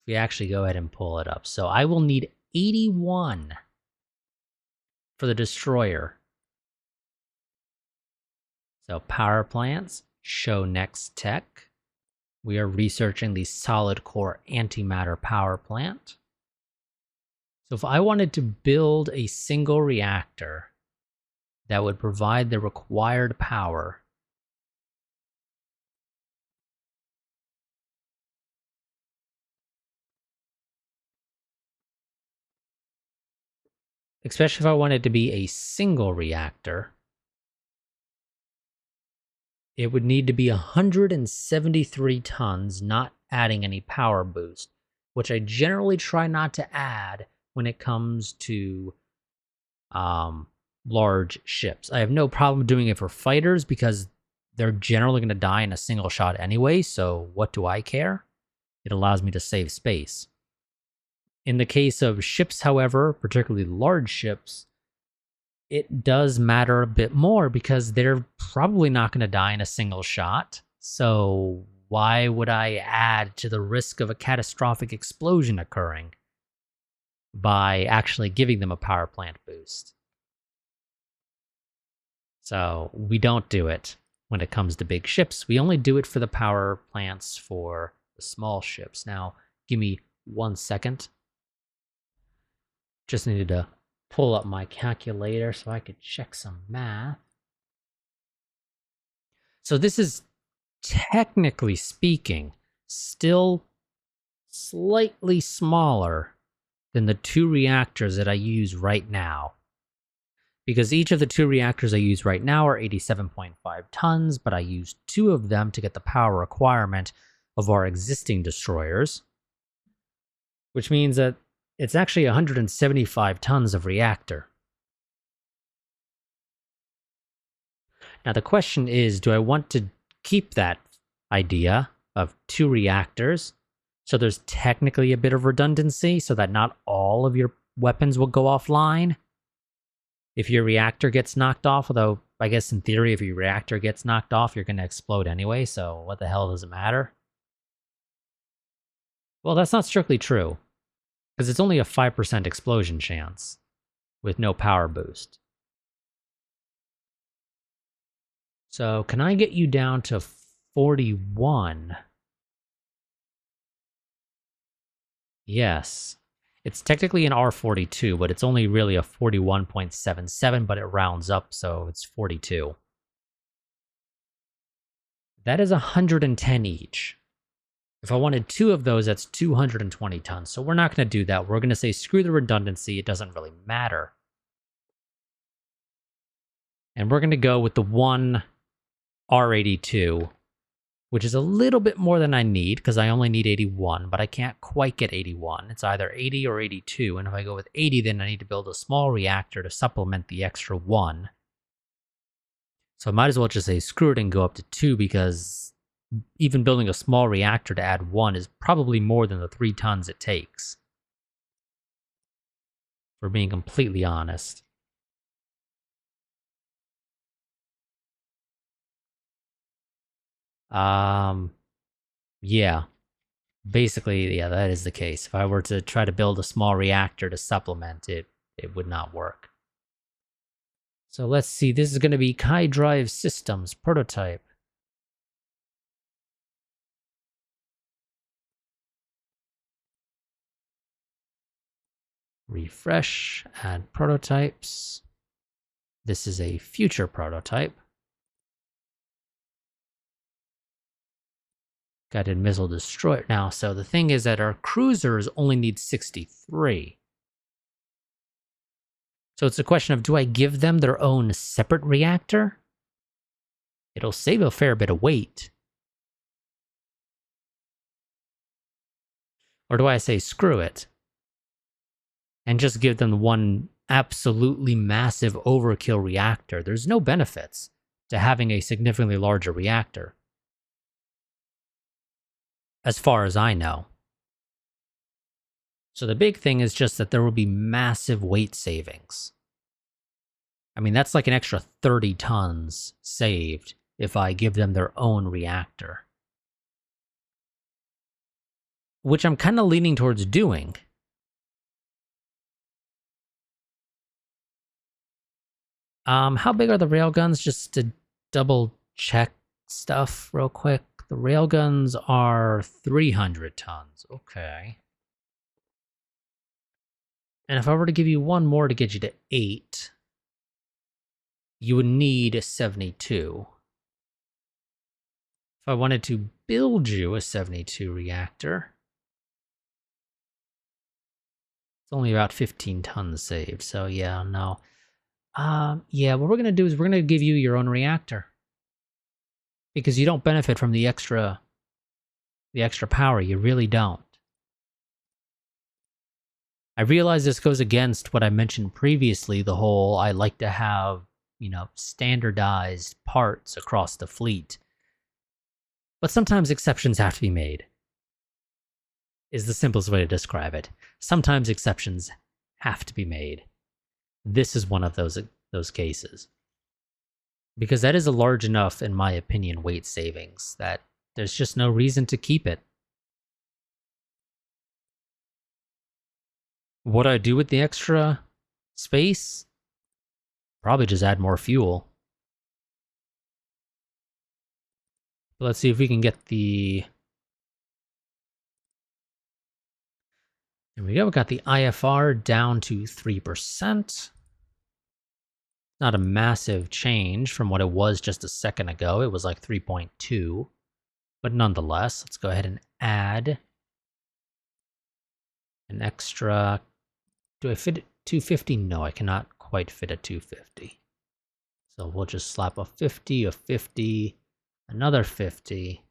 If we actually go ahead and pull it up. So I will need 81 for the destroyer. So power plants, show next tech. We are researching the solid core antimatter power plant. So if I wanted to build a single reactor that would provide the required power, especially if I wanted to be a single reactor, it would need to be 173 tons, not adding any power boost, which I generally try not to add when it comes to large ships. I have no problem doing it for fighters because they're generally going to die in a single shot anyway, so what do I care? It allows me to save space. In the case of ships, however, particularly large ships, it does matter a bit more because they're probably not going to die in a single shot. So why would I add to the risk of a catastrophic explosion occurring by actually giving them a power plant boost? So we don't do it when it comes to big ships. We only do it for the power plants for the small ships. Now, give me 1 second. Just needed to pull up my calculator so I could check some math. So this is, technically speaking, still slightly smaller than the 2 reactors that I use right now. Because each of the 2 reactors I use right now are 87.5 tons, but I use 2 of them to get the power requirement of our existing destroyers. Which means that it's actually 175 tons of reactor. Now the question is, do I want to keep that idea of 2 reactors, so there's technically a bit of redundancy so that not all of your weapons will go offline if your reactor gets knocked off? Although, I guess in theory, if your reactor gets knocked off, you're going to explode anyway, so what the hell does it matter? Well, that's not strictly true, because it's only a 5% explosion chance with no power boost. So can I get you down to 41? Yes. It's technically an R42, but it's only really a 41.77, but it rounds up, so it's 42. That is 110 each. If I wanted 2 of those, that's 220 tons. So we're not going to do that. We're going to say, screw the redundancy. It doesn't really matter. And we're going to go with the 1 R82, which is a little bit more than I need because I only need 81, but I can't quite get 81. It's either 80 or 82. And if I go with 80, then I need to build a small reactor to supplement the extra 1. So I might as well just say screw it and go up to 2, because even building a small reactor to add 1 is probably more than the 3 tons it takes. For being completely honest. Yeah. Basically, yeah, that is the case. If I were to try to build a small reactor to supplement it, it would not work. So let's see, this is going to be Chi Drive Systems prototype. Refresh, add prototypes. This is a future prototype. Guided missile destroyer. Now, so the thing is that our cruisers only need 63. So it's a question of, do I give them their own separate reactor? It'll save a fair bit of weight. Or do I say, screw it, and just give them one absolutely massive overkill reactor? There's no benefits to having a significantly larger reactor, as far as I know. So the big thing is just that there will be massive weight savings. I mean, that's like an extra 30 tons saved if I give them their own reactor, which I'm kind of leaning towards doing. How big are the railguns? Just to double check stuff real quick. The railguns are 300 tons. Okay. And if I were to give you one more to get you to 8, you would need a 72. If I wanted to build you a 72 reactor, it's only about 15 tons saved. So yeah, no. Yeah, what we're going to do is we're going to give you your own reactor, because you don't benefit from the extra power. You really don't. I realize this goes against what I mentioned previously, the whole I like to have, standardized parts across the fleet. But sometimes exceptions have to be made, is the simplest way to describe it. Sometimes exceptions have to be made. This is one of those cases. Because that is a large enough, in my opinion, weight savings that there's just no reason to keep it. What I do with the extra space? Probably just add more fuel. But let's see if we can get the... There we go, we got the IFR down to 3%. Not a massive change from what it was just a second ago. It was like 3.2. But nonetheless, let's go ahead and add an extra... Do I fit 250? No, I cannot quite fit a 250. So we'll just slap a 50, a 50, another 50.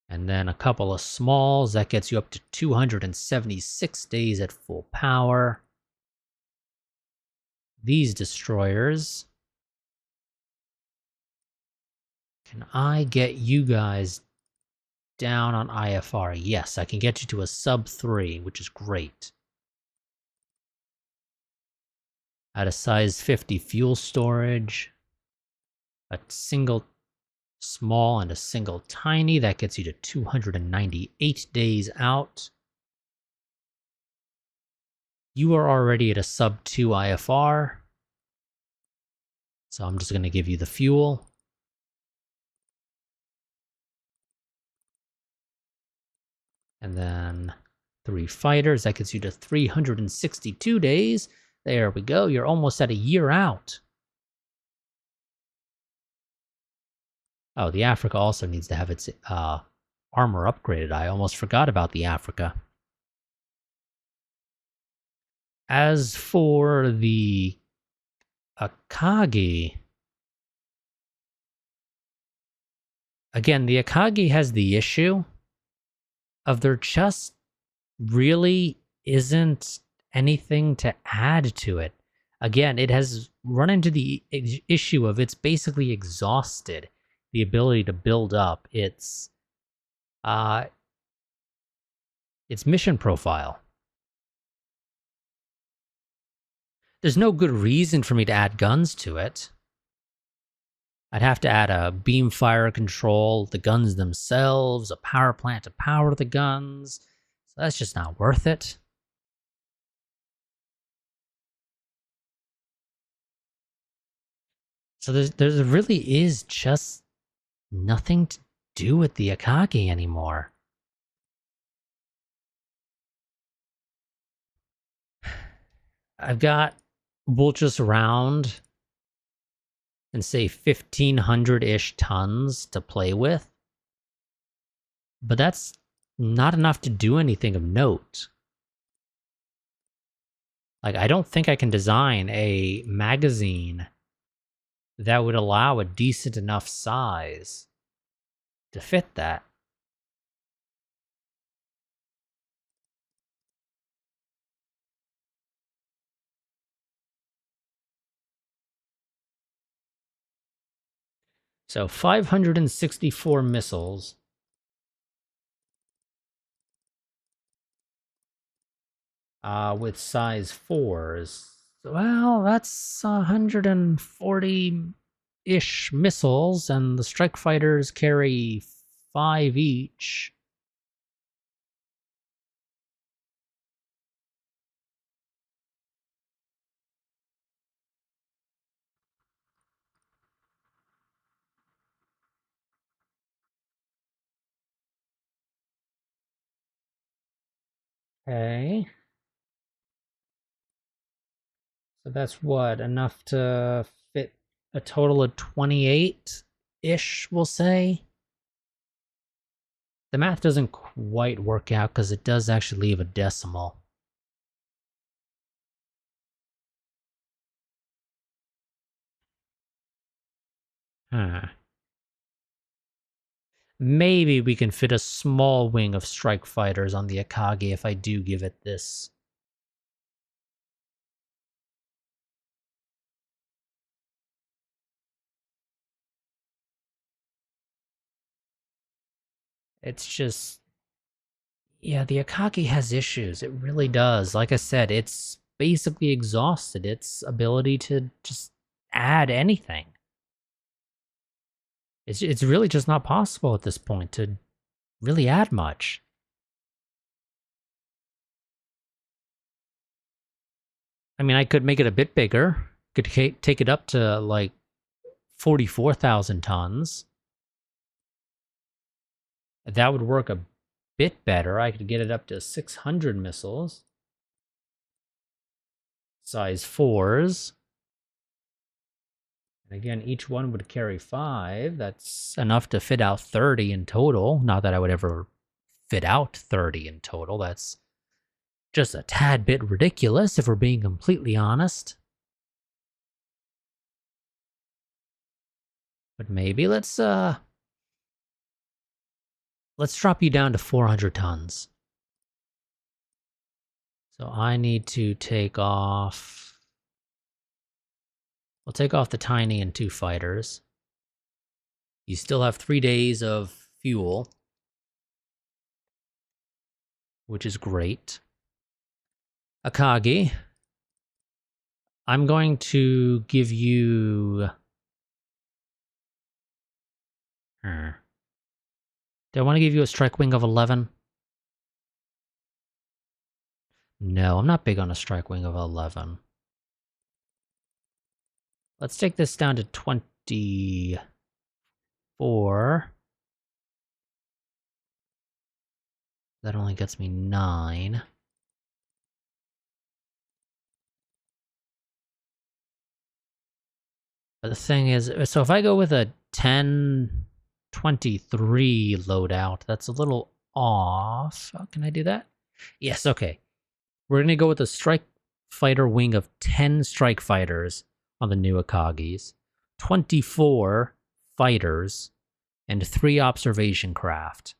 And then a couple of smalls. That gets you up to 276 days at full power. These destroyers. Can I get you guys down on IFR? Yes, I can get you to a sub 3, which is great. At a size 50 fuel storage, a single small and a single tiny, that gets you to 298 days out. You are already at a sub 2 IFR, so I'm just going to give you the fuel. And then 3 fighters, that gets you to 362 days. There we go, you're almost at a year out. Oh, the Africa also needs to have its armor upgraded. I almost forgot about the Africa. As for the Akagi, again, the Akagi has the issue of there just really isn't anything to add to it. Again, it has run into the issue of it's basically exhausted the ability to build up its mission profile. There's no good reason for me to add guns to it. I'd have to add a beam fire control, the guns themselves, a power plant to power the guns. So that's just not worth it. So there really is just nothing to do with the Akagi anymore. I've got, we'll just round and say 1,500-ish tons to play with. But that's not enough to do anything of note. Like, I don't think I can design a magazine that would allow a decent enough size to fit that. So 564 missiles. With size 4s. Well, that's 140-ish missiles, and the strike fighters carry 5 each. Okay. So that's what, enough to fit a total of 28-ish, we'll say? The math doesn't quite work out because it does actually leave a decimal. Huh. Maybe we can fit a small wing of strike fighters on the Akagi if I do give it this. It's just, yeah, the Akagi has issues. It really does. Like I said, it's basically exhausted its ability to just add anything. It's really just not possible at this point to really add much. I mean, I could make it a bit bigger. Could take it up to like 44,000 tons. That would work a bit better. I could get it up to 600 missiles. Size 4s. And again, each one would carry 5. That's enough to fit out 30 in total. Not that I would ever fit out 30 in total. That's just a tad bit ridiculous, if we're being completely honest. But maybe let's drop you down to 400 tons. So I need to take off... We'll take off the Tiny and 2 fighters. You still have 3 days of fuel, which is great. Akagi, I'm going to give you... Do I want to give you a strike wing of 11? No, I'm not big on a strike wing of 11. Let's take this down to 24. That only gets me 9. But the thing is, so if I go with a 1023 loadout, that's a little off. How can I do that? Yes, okay. We're going to go with a strike fighter wing of 10 strike fighters on the new Akagis, 24 fighters, and 3 observation craft.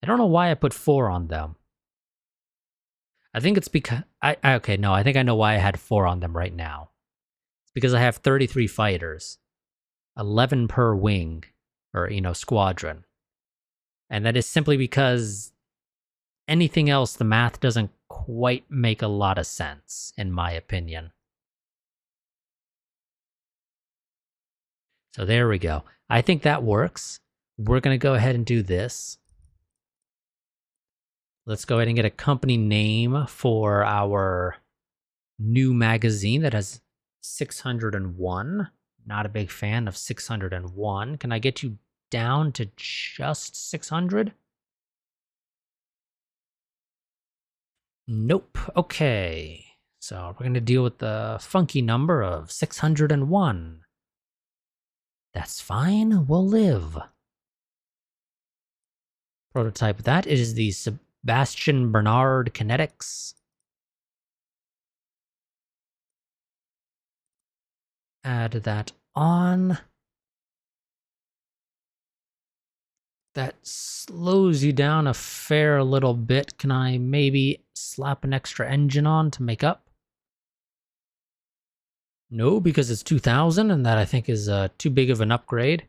I don't know why I put 4 on them. I think it's because... okay, no, I think I know why I had 4 on them right now. It's because I have 33 fighters. 11 per wing, or, squadron. And that is simply because anything else, the math doesn't quite make a lot of sense, in my opinion. So there we go. I think that works. We're going to go ahead and do this. Let's go ahead and get a company name for our new magazine that has 601. Not a big fan of 601. Can I get you down to just 600? Nope. Okay. So we're going to deal with the funky number of 601. That's fine, we'll live. Prototype that is the Sebastian Bernard Kinetics. Add that on. That slows you down a fair little bit. Can I maybe slap an extra engine on to make up? No, because it's 2000 and that I think is too big of an upgrade.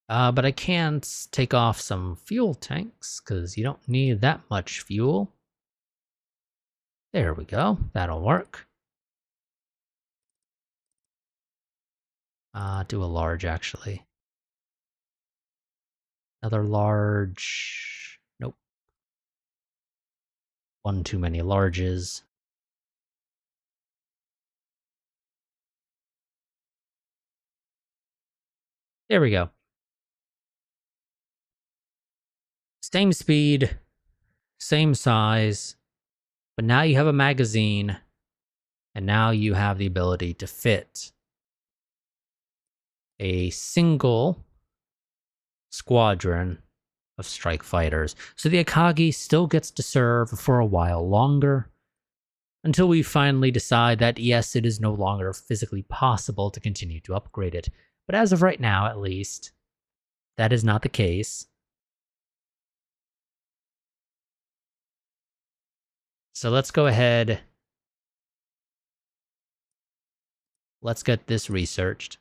But I can take off some fuel tanks because you don't need that much fuel. There we go. That'll work. Do a large, actually. Another large. Nope. One too many larges. There we go. Same speed, same size, but now you have a magazine, and now you have the ability to fit a single squadron of strike fighters. So the Akagi still gets to serve for a while longer, until we finally decide that yes, it is no longer physically possible to continue to upgrade it. But as of right now, at least, that is not the case. So let's go ahead. Let's get this researched.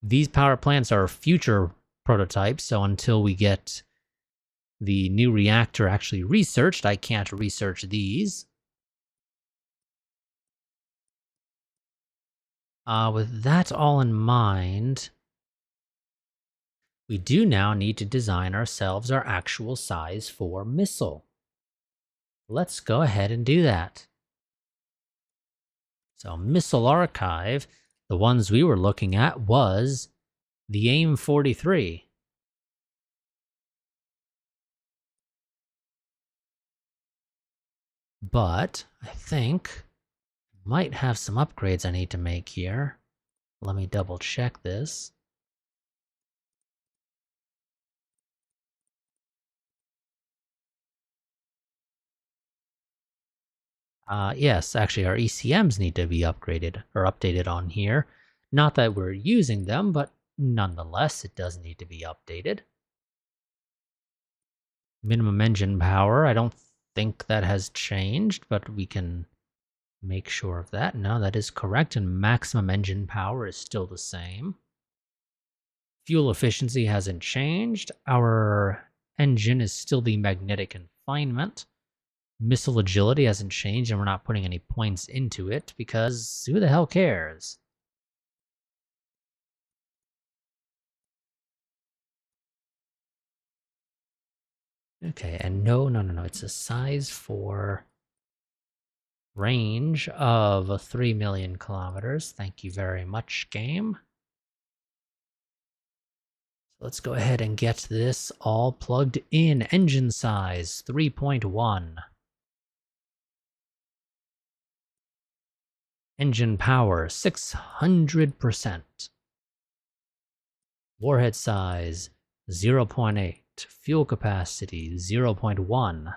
These power plants are future prototypes, so until we get the new reactor actually researched, I can't research these. With that all in mind, we do now need to design ourselves our actual size 4 missile. Let's go ahead and do that. So Missile Archive, the ones we were looking at was the AIM 43. But I think I might have some upgrades I need to make here. Let me double check this. Yes, actually our ECMs need to be upgraded or updated on here. Not that we're using them, but nonetheless, it does need to be updated. Minimum engine power, I don't think that has changed, but we can make sure of that. No, that is correct, and maximum engine power is still the same. Fuel efficiency hasn't changed. Our engine is still the magnetic confinement. Missile agility hasn't changed, and we're not putting any points into it because who the hell cares? Okay, and no, it's a size 4 range of 3 million kilometers. Thank you very much, game. So let's go ahead and get this all plugged in. Engine size 3.1. Engine power 600%. Warhead size 0.8. Fuel capacity 0.1.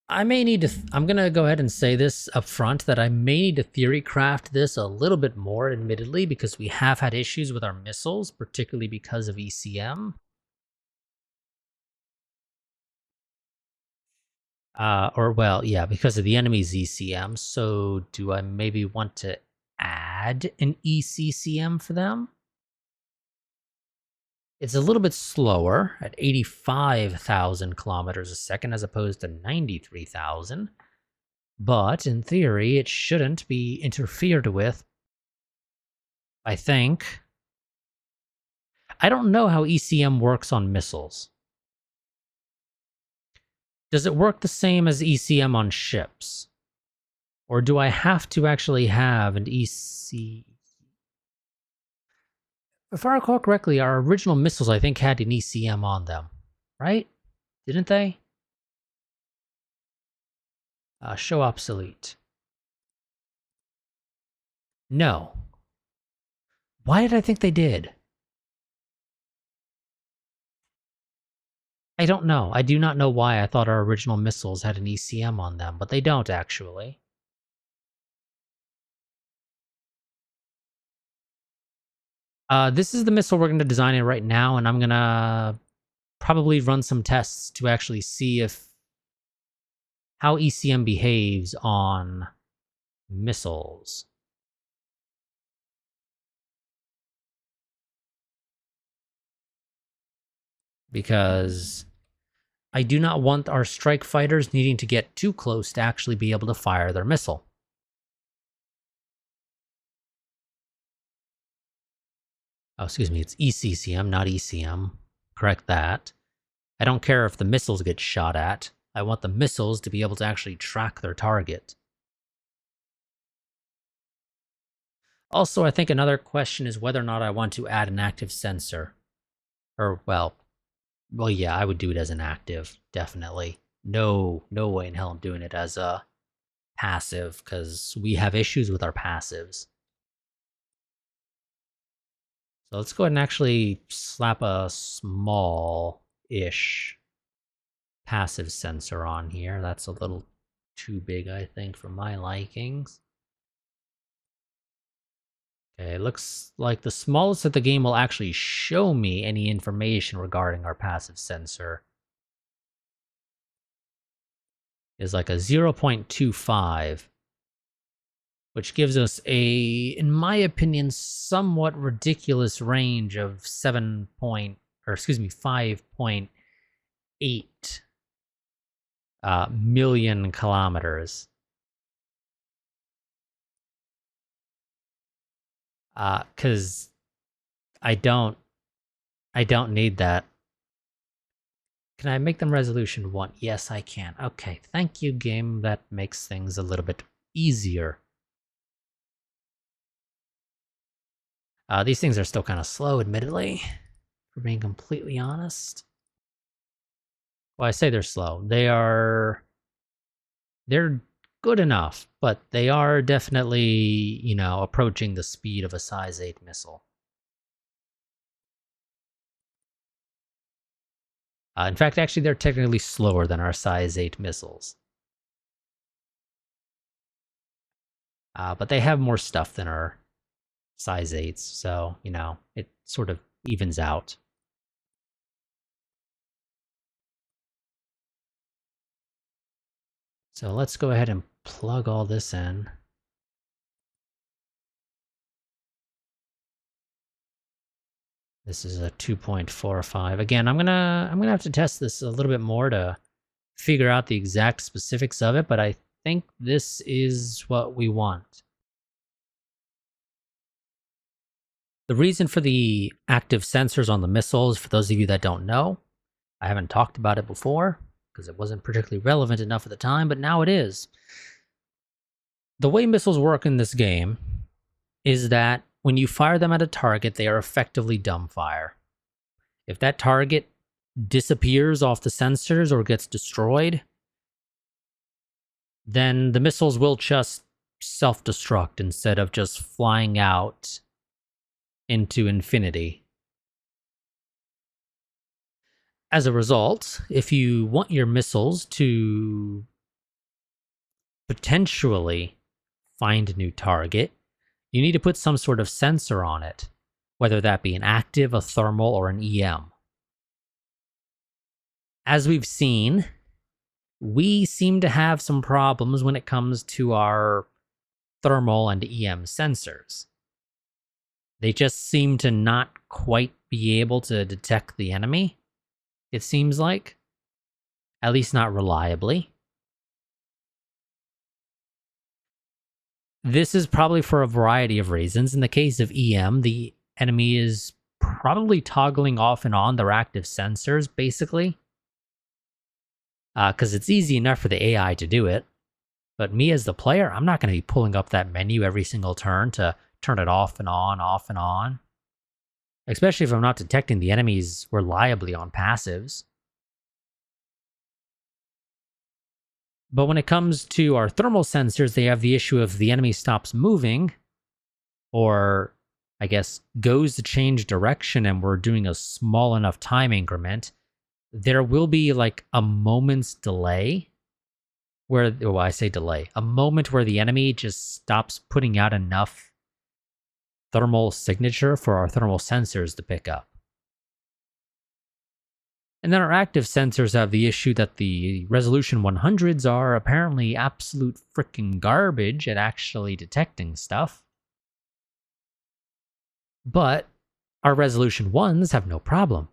I may need to, I'm going to go ahead and say this up front, that I may need to theory craft this a little bit more, admittedly, because we have had issues with our missiles, particularly because of ECM. Because of the enemy's ECM. So do I maybe want to add an ECCM for them? It's a little bit slower at 85,000 kilometers a second as opposed to 93,000. But in theory, it shouldn't be interfered with, I think. I don't know how ECM works on missiles. Does it work the same as ECM on ships? Or do I have to actually have an EC? If I recall correctly, our original missiles, I think, had an ECM on them, right? Didn't they? Show obsolete. No. Why did I think they did? I don't know. I do not know why I thought our original missiles had an ECM on them, but they don't actually. This is the missile we're going to design it right now, and I'm going to probably run some tests to actually see if how ECM behaves on missiles. Because I do not want our strike fighters needing to get too close to actually be able to fire their missile. Oh, excuse me, it's ECCM, not ECM. Correct that. I don't care if the missiles get shot at. I want the missiles to be able to actually track their target. Also, I think another question is whether or not I want to add an active sensor. Or, well, yeah, I would do it as an active, definitely. No way in hell I'm doing it as a passive, because we have issues with our passives. So let's go ahead and actually slap a small-ish passive sensor on here. That's a little too big, I think, for my likings. Okay, it looks like the smallest that the game will actually show me any information regarding our passive sensor is like a 0.25, which gives us a, in my opinion, somewhat ridiculous range of 5.8 million kilometers. Because I don't need that. Can I make them resolution 1? Yes, I can. Okay, thank you, game. That makes things a little bit easier. These things are still kind of slow, admittedly, for being completely honest. Well, I say they're slow. They're good enough, but they are definitely, you know, approaching the speed of a size 8 missile. In fact, actually, they're technically slower than our size 8 missiles. But they have more stuff than our size 8s, so, you know, it sort of evens out. So let's go ahead and plug all this in. This is a 2.45. Again, I'm gonna have to test this a little bit more to figure out the exact specifics of it, but I think this is what we want. The reason for the active sensors on the missiles, for those of you that don't know, I haven't talked about it before because it wasn't particularly relevant enough at the time, but now it is. The way missiles work in this game is that when you fire them at a target, they are effectively dumbfire. If that target disappears off the sensors or gets destroyed, then the missiles will just self-destruct instead of just flying out into infinity. As a result, if you want your missiles to potentially find a new target, you need to put some sort of sensor on it, whether that be an active, a thermal, or an EM. As we've seen, we seem to have some problems when it comes to our thermal and EM sensors. They just seem to not quite be able to detect the enemy, it seems like. At least not reliably. This is probably for a variety of reasons. In the case of EM, the enemy is probably toggling off and on their active sensors, basically. Because it's easy enough for the AI to do it. But me as the player, I'm not going to be pulling up that menu every single turn to turn it off and on, off and on. Especially if I'm not detecting the enemies reliably on passives. But when it comes to our thermal sensors, they have the issue of the enemy stops moving, or I guess goes to change direction and we're doing a small enough time increment. There will be like a moment's delay where, well, I say delay, a moment where the enemy just stops putting out enough thermal signature for our thermal sensors to pick up. And then our active sensors have the issue that the resolution 100s are apparently absolute freaking garbage at actually detecting stuff. But our resolution 1s have no problem.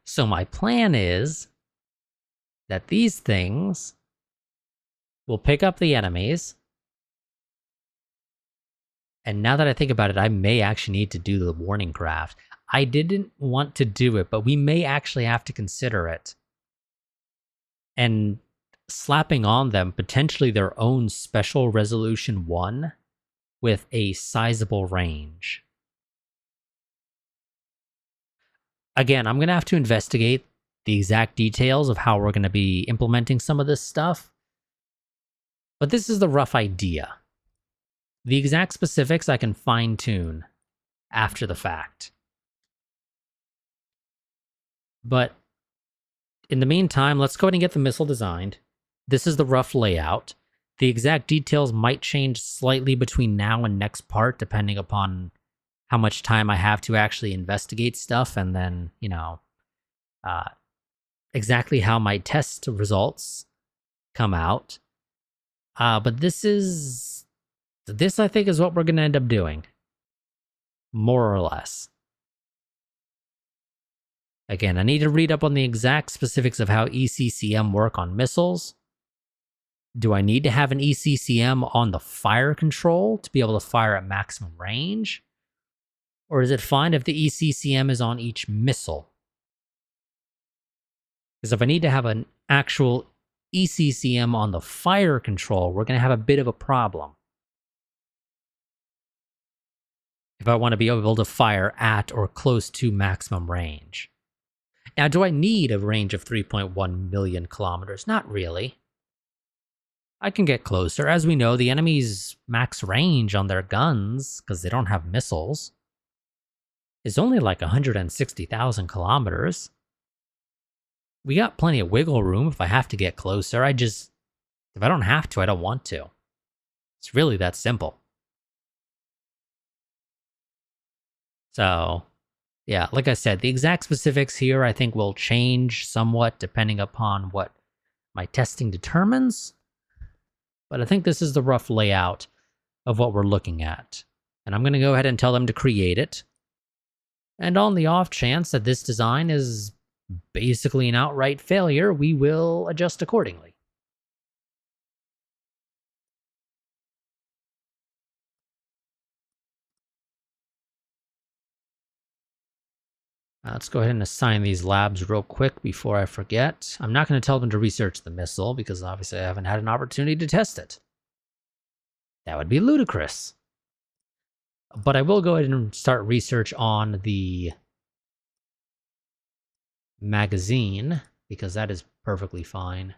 So my plan is that these things will pick up the enemies. And now that I think about it, I may actually need to do the warning craft. I didn't want to do it, but we may actually have to consider it. And slapping on them potentially their own special resolution 1 with a sizable range. Again, I'm going to have to investigate the exact details of how we're going to be implementing some of this stuff. But this is the rough idea. The exact specifics I can fine-tune after the fact. But in the meantime, let's go ahead and get the missile designed. This is the rough layout. The exact details might change slightly between now and next part, depending upon how much time I have to actually investigate stuff, and then, exactly how my test results come out. But this, I think, is what we're going to end up doing. More or less. Again, I need to read up on the exact specifics of how ECCM work on missiles. Do I need to have an ECCM on the fire control to be able to fire at maximum range? Or is it fine if the ECCM is on each missile? Because if I need to have an actual ECCM on the fire control, we're going to have a bit of a problem. If I want to be able to fire at or close to maximum range. Now, do I need a range of 3.1 million kilometers? Not really. I can get closer. As we know, the enemy's max range on their guns, because they don't have missiles, is only like 160,000 kilometers. We got plenty of wiggle room if I have to get closer. If I don't have to, I don't want to. It's really that simple. So, yeah, like I said, the exact specifics here I think will change somewhat depending upon what my testing determines. But I think this is the rough layout of what we're looking at. And I'm going to go ahead and tell them to create it. And on the off chance that this design is basically an outright failure, we will adjust accordingly. Let's go ahead and assign these labs real quick before I forget. I'm not going to tell them to research the missile because obviously I haven't had an opportunity to test it. That would be ludicrous. But I will go ahead and start research on the magazine because that is perfectly fine.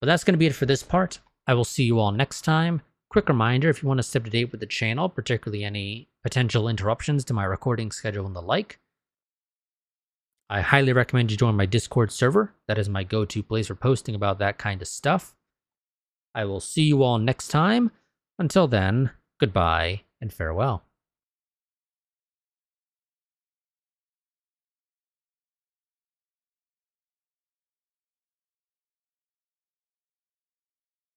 But that's going to be it for this part. I will see you all next time. Quick reminder, if you want to stay up to date with the channel, particularly any potential interruptions to my recording schedule and the like, I highly recommend you join my Discord server. That is my go-to place for posting about that kind of stuff. I will see you all next time. Until then, goodbye and farewell.